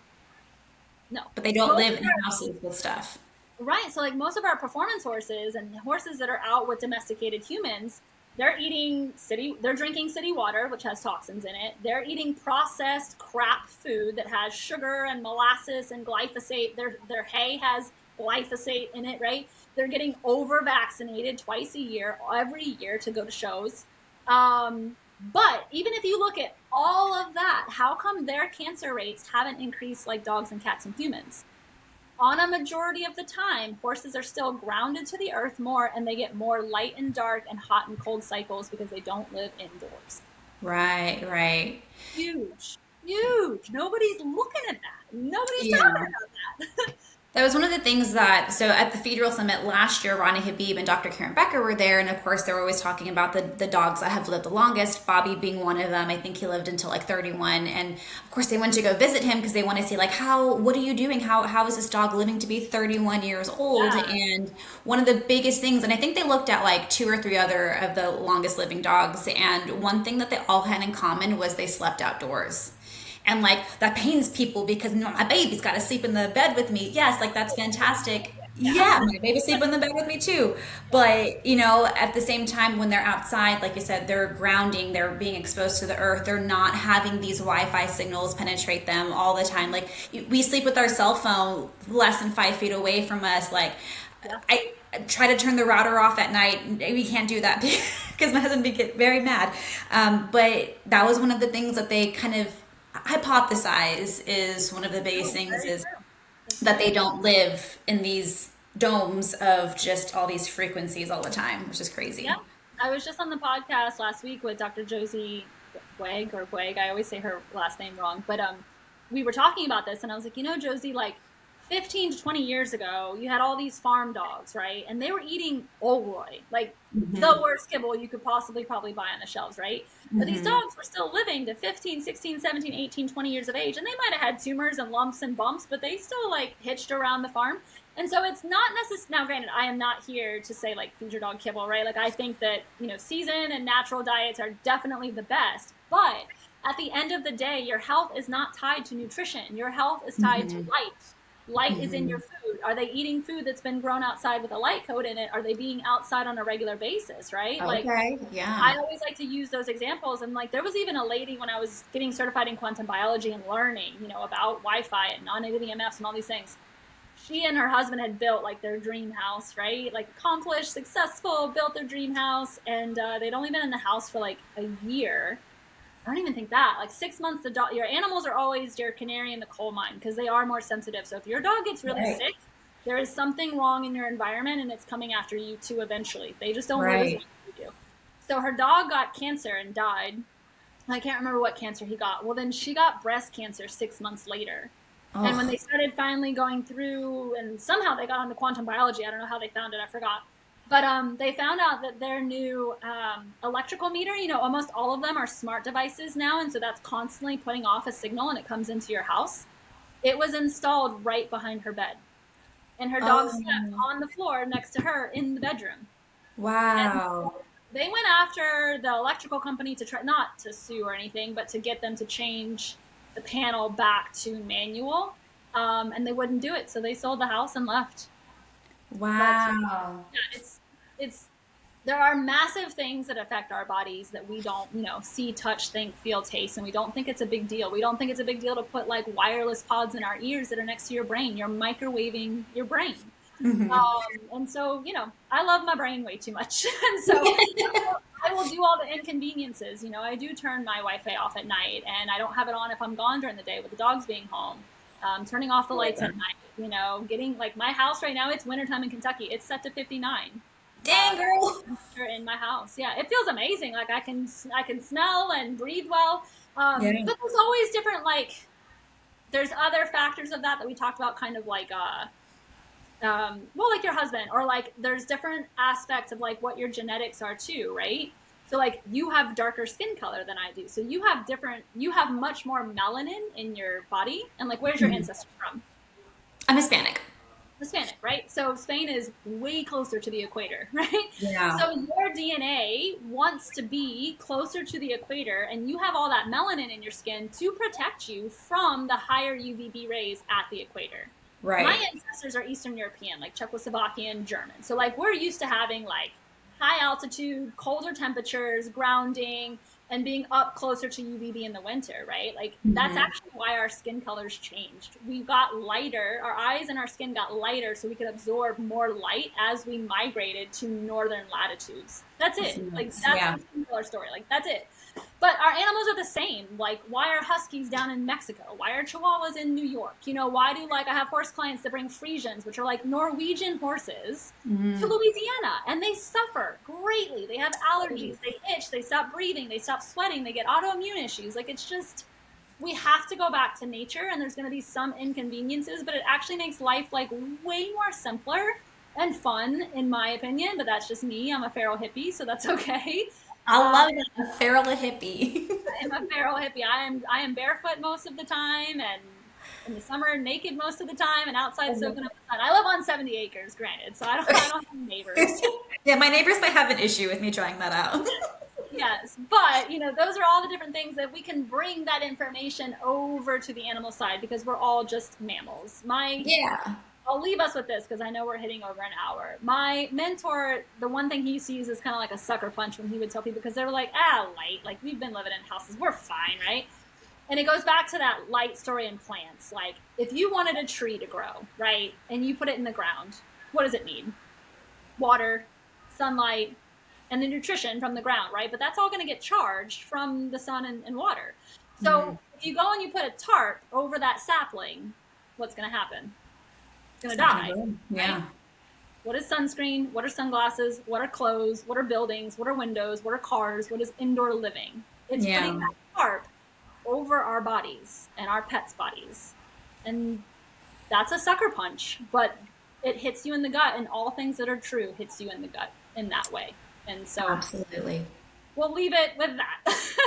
S2: No.
S1: But they don't
S2: Most
S1: live
S2: of
S1: in houses with stuff.
S2: Right. So like most of our performance horses and horses that are out with domesticated humans, they're drinking city water, which has toxins in it. They're eating processed crap food that has sugar and molasses and glyphosate. Their hay has glyphosate in it, right? They're getting over vaccinated twice a year, every year to go to shows. But even if you look at all of that, how come their cancer rates haven't increased like dogs and cats and humans? On a majority of the time, horses are still grounded to the earth more and they get more light and dark and hot and cold cycles because they don't live indoors.
S1: Right, right.
S2: Huge, huge. Nobody's looking at that. Nobody's talking
S1: Yeah.
S2: about that.
S1: That was one of the things that, so at the Federal Summit last year, Ronnie Habib and Dr. Karen Becker were there. And of course, they were always talking about the dogs that have lived the longest, Bobby being one of them. I think he lived until like 31. And of course, they went to go visit him because they want to see, like, what are you doing? How is this dog living to be 31 years old?
S2: Yeah.
S1: And one of the biggest things, and I think they looked at like two or three other of the longest living dogs. And one thing that they all had in common was they slept outdoors. And like that pains people because my baby's got to sleep in the bed with me. Yes, like that's fantastic.
S2: Yeah.
S1: Yeah, my baby sleep in the bed with me too. But at the same time, when they're outside, like you said, they're grounding, they're being exposed to the earth, they're not having these Wi-Fi signals penetrate them all the time. Like we sleep with our cell phone less than 5 feet away from us. Like
S2: Yeah.
S1: I try to turn the router off at night. We can't do that because my husband would get very mad. But that was one of the things that they kind of hypothesize is one of the biggest
S2: No,
S1: things
S2: very
S1: is
S2: true. That's
S1: that
S2: very
S1: they
S2: true.
S1: don't live in these domes of just all these frequencies all the time, which is
S2: Yeah.
S1: crazy.
S2: I was just on the podcast last week with Dr. Josie Boeg or Boeg. I always say her last name wrong, but we were talking about this, and I was like, Josie, like 15 to 20 years ago, you had all these farm dogs, right? And they were eating Olroy, like the
S1: Mm-hmm.
S2: worst kibble you could possibly probably buy on the shelves, right? But these
S1: Mm-hmm.
S2: dogs were still living to 15, 16, 17, 18, 20 years of age. And they might have had tumors and lumps and bumps, but they still like hitched around the farm. And so it's not necessary. Now, granted, I am not here to say like feed your dog kibble, right? Like I think that, season and natural diets are definitely the best. But at the end of the day, your health is not tied to nutrition. Your health is tied to
S1: Mm-hmm.
S2: light. Light is in
S1: Mm-hmm.
S2: your food. Are they eating food that's been grown outside with a light coat in it? Are they being outside on a regular basis, right? Like
S1: Okay. Yeah.
S2: I always like to use those examples. And like there was even a lady when I was getting certified in quantum biology and learning, about Wi-Fi and non-native EMFs and all these things. She and her husband had built like their dream house, right? Like accomplished, successful, built their dream house, and they'd only been in the house for like a year. I don't even think that. Like 6 months, your animals are always your canary in the coal mine because they are more sensitive. So if your dog gets really
S1: Right.
S2: sick, there is something wrong in your environment and it's coming after you too eventually. They just don't live as long
S1: Right.
S2: as you do. So her dog got cancer and died. I can't remember what cancer he got. Well, then she got breast cancer 6 months later. And when
S1: Oh.
S2: they started finally going through, and somehow they got onto quantum biology, I don't know how they found it, I forgot. But they found out that their new electrical meter, almost all of them are smart devices now. And so that's constantly putting off a signal and it comes into your house. It was installed right behind her bed. And her dog slept
S1: Oh.
S2: on the floor next to her in the bedroom. And
S1: Wow.
S2: they went after the electrical company to try not to sue or anything, but to get them to change the panel back to manual. And they wouldn't do it, so they sold the house and left. But
S1: Wow.
S2: yeah, it's there are massive things that affect our bodies that we don't, see, touch, think, feel, taste, and we don't think it's a big deal. We don't think it's a big deal to put like wireless pods in our ears that are next to your brain. You're microwaving your brain. And so, I love my brain way too much. And so I will do all the inconveniences. I do turn my Wi-Fi off at night, and I don't have it on if I'm gone during the day with the dogs being home. Turning off the lights at night. Getting like my house right now. It's wintertime in Kentucky. It's set to 59.
S1: Dang, girl.
S2: Temperature in my house. Yeah, it feels amazing. Like I can smell and breathe well.
S1: Yeah.
S2: But there's always different like there's other factors of that we talked about, kind of like well, like your husband, or like there's different aspects of like what your genetics are too, right? So like you have darker skin color than I do, so you have much more melanin in your body. And like, where's your
S1: Mhm.
S2: ancestors from?
S1: I'm Hispanic.
S2: Hispanic, right? So Spain is way closer to the equator, right?
S1: Yeah.
S2: So your DNA wants to be closer to the equator, and you have all that melanin in your skin to protect you from the higher UVB rays at the equator. My
S1: Right.
S2: ancestors are Eastern European, like Czechoslovakian, German. So like we're used to having like high altitude, colder temperatures, grounding, and being up closer to UVB in the winter, right? Like that's
S1: Hmm.
S2: actually why our skin colors changed. We got lighter, our eyes and our skin got lighter so we could absorb more light as we migrated to northern latitudes. That's
S1: That's
S2: it. Like
S1: nuts.
S2: that's
S1: Yeah.
S2: the skin color story. Like that's it. But our animals are the same. Like, why are huskies down in Mexico? Why are chihuahuas in New York? Why do like I have horse clients that bring Friesians, which are like Norwegian horses, to
S1: Mm.
S2: Louisiana, and they suffer greatly. They have allergies, they itch, they stop breathing, they stop sweating, they get autoimmune issues. Like it's just we have to go back to nature, and there's going to be some inconveniences, but it actually makes life like way more simpler and fun in my opinion. But that's just me. I'm a feral hippie, so that's okay.
S1: I
S2: um,
S1: love it. A feral hippie.
S2: I am a feral hippie. I am barefoot most of the time, and in the summer naked most of the time, and outside soaking up the sun. I live on 70 acres, granted, so I don't have neighbors.
S1: Yeah, my neighbors might have an issue with me trying that out.
S2: Yes, but those are all the different things that we can bring that information over to the animal side because we're all just mammals.
S1: Yeah.
S2: I'll leave us with this because I know we're hitting over an hour. My mentor, the one thing he used to use is kind of like a sucker punch when he would tell people, because they were like, light, like we've been living in houses, we're fine, right? And it goes back to that light story in plants. Like if you wanted a tree to grow, right, and you put it in the ground, what does it need? Water, sunlight, and the nutrition from the ground, right? But that's all going to get charged from the sun and water.
S1: Mm.
S2: So if you go and you put a tarp over that sapling, what's going to happen? It's going
S1: It's
S2: to
S1: not gonna
S2: die,
S1: grow.
S2: right?
S1: Yeah.
S2: What is sunscreen? What are sunglasses? What are clothes? What are buildings? What are windows? What are cars? What is indoor living? It's putting
S1: Yeah.
S2: that tarp over our bodies and our pets' bodies. And that's a sucker punch, but it hits you in the gut, and all things that are true hits you in the gut in that way. And so
S1: Absolutely.
S2: we'll leave it with that.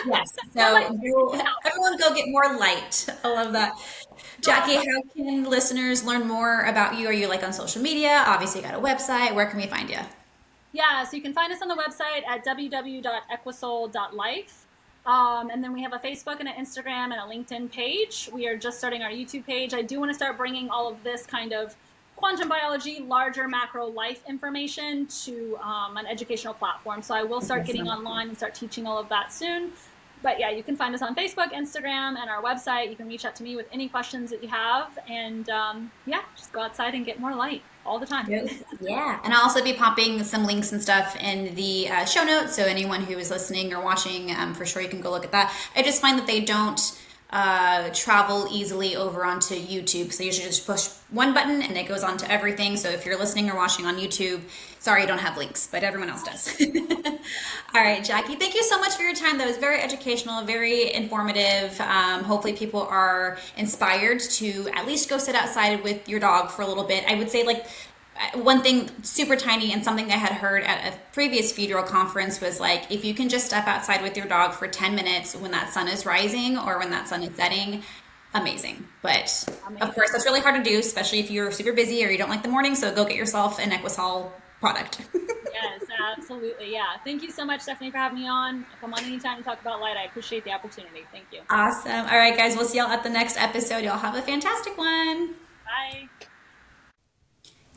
S1: Yes.
S2: More light
S1: So
S2: out.
S1: everyone go get more light. I love that. Jackie, how can listeners learn more about you? Are you like on social media? Obviously, you got a website. Where can we find you?
S2: Yeah, so you can find us on the website at www.equisol.life. And then we have a Facebook and an Instagram and a LinkedIn page. We are just starting our YouTube page. I do want to start bringing all of this kind of quantum biology, larger macro life information to an educational platform. So I will start getting
S1: Awesome.
S2: online and start teaching all of that soon. But yeah, you can find us on Facebook, Instagram, and our website. You can reach out to me with any questions that you have. And yeah, just go outside and get more light all the time.
S1: Yep. Yeah, and I'll also be popping some links and stuff in the show notes. So anyone who is listening or watching, for sure you can go look at that. I just find that they don't travel easily over onto YouTube. So you should just push one button and it goes on to everything. So if you're listening or watching on YouTube, sorry you don't have links, but everyone else does. All right, Jackie, thank you so much for your time. That was very educational, very informative. Hopefully people are inspired to at least go sit outside with your dog for a little bit. I would say like one thing super tiny and something I had heard at a previous funeral conference was like, if you can just step outside with your dog for 10 minutes when that sun is rising or when that sun is setting, amazing. But of course, that's really hard to do, especially if you're super busy or you don't like the morning. So go get yourself an Equisol product.
S2: Yes, absolutely. Yeah. Thank you so much, Stephanie, for having me on. Come on anytime to talk about light. I appreciate the opportunity. Thank you.
S1: Awesome. All right, guys, we'll see y'all at the next episode. Y'all have a fantastic one.
S2: Bye.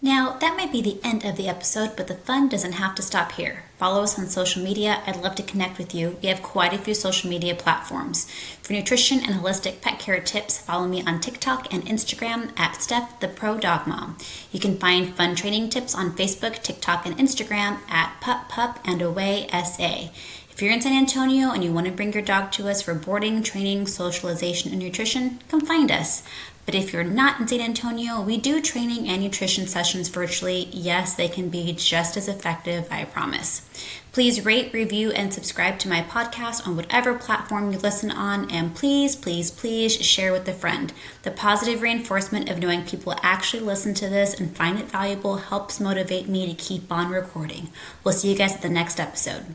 S1: Now, that might be the end of the episode, but the fun doesn't have to stop here. Follow us on social media. I'd love to connect with you. We have quite a few social media platforms. For nutrition and holistic pet care tips, follow me on TikTok and Instagram at Steph the Pro Dog Mom. You can find fun training tips on Facebook, TikTok, and Instagram at Pup Pup and Away SA. If you're in San Antonio and you want to bring your dog to us for boarding, training, socialization, and nutrition, come find us. But if you're not in San Antonio, we do training and nutrition sessions virtually. Yes, they can be just as effective, I promise. Please rate, review, and subscribe to my podcast on whatever platform you listen on. And please, please, please share with a friend. The positive reinforcement of knowing people actually listen to this and find it valuable helps motivate me to keep on recording. We'll see you guys at the next episode.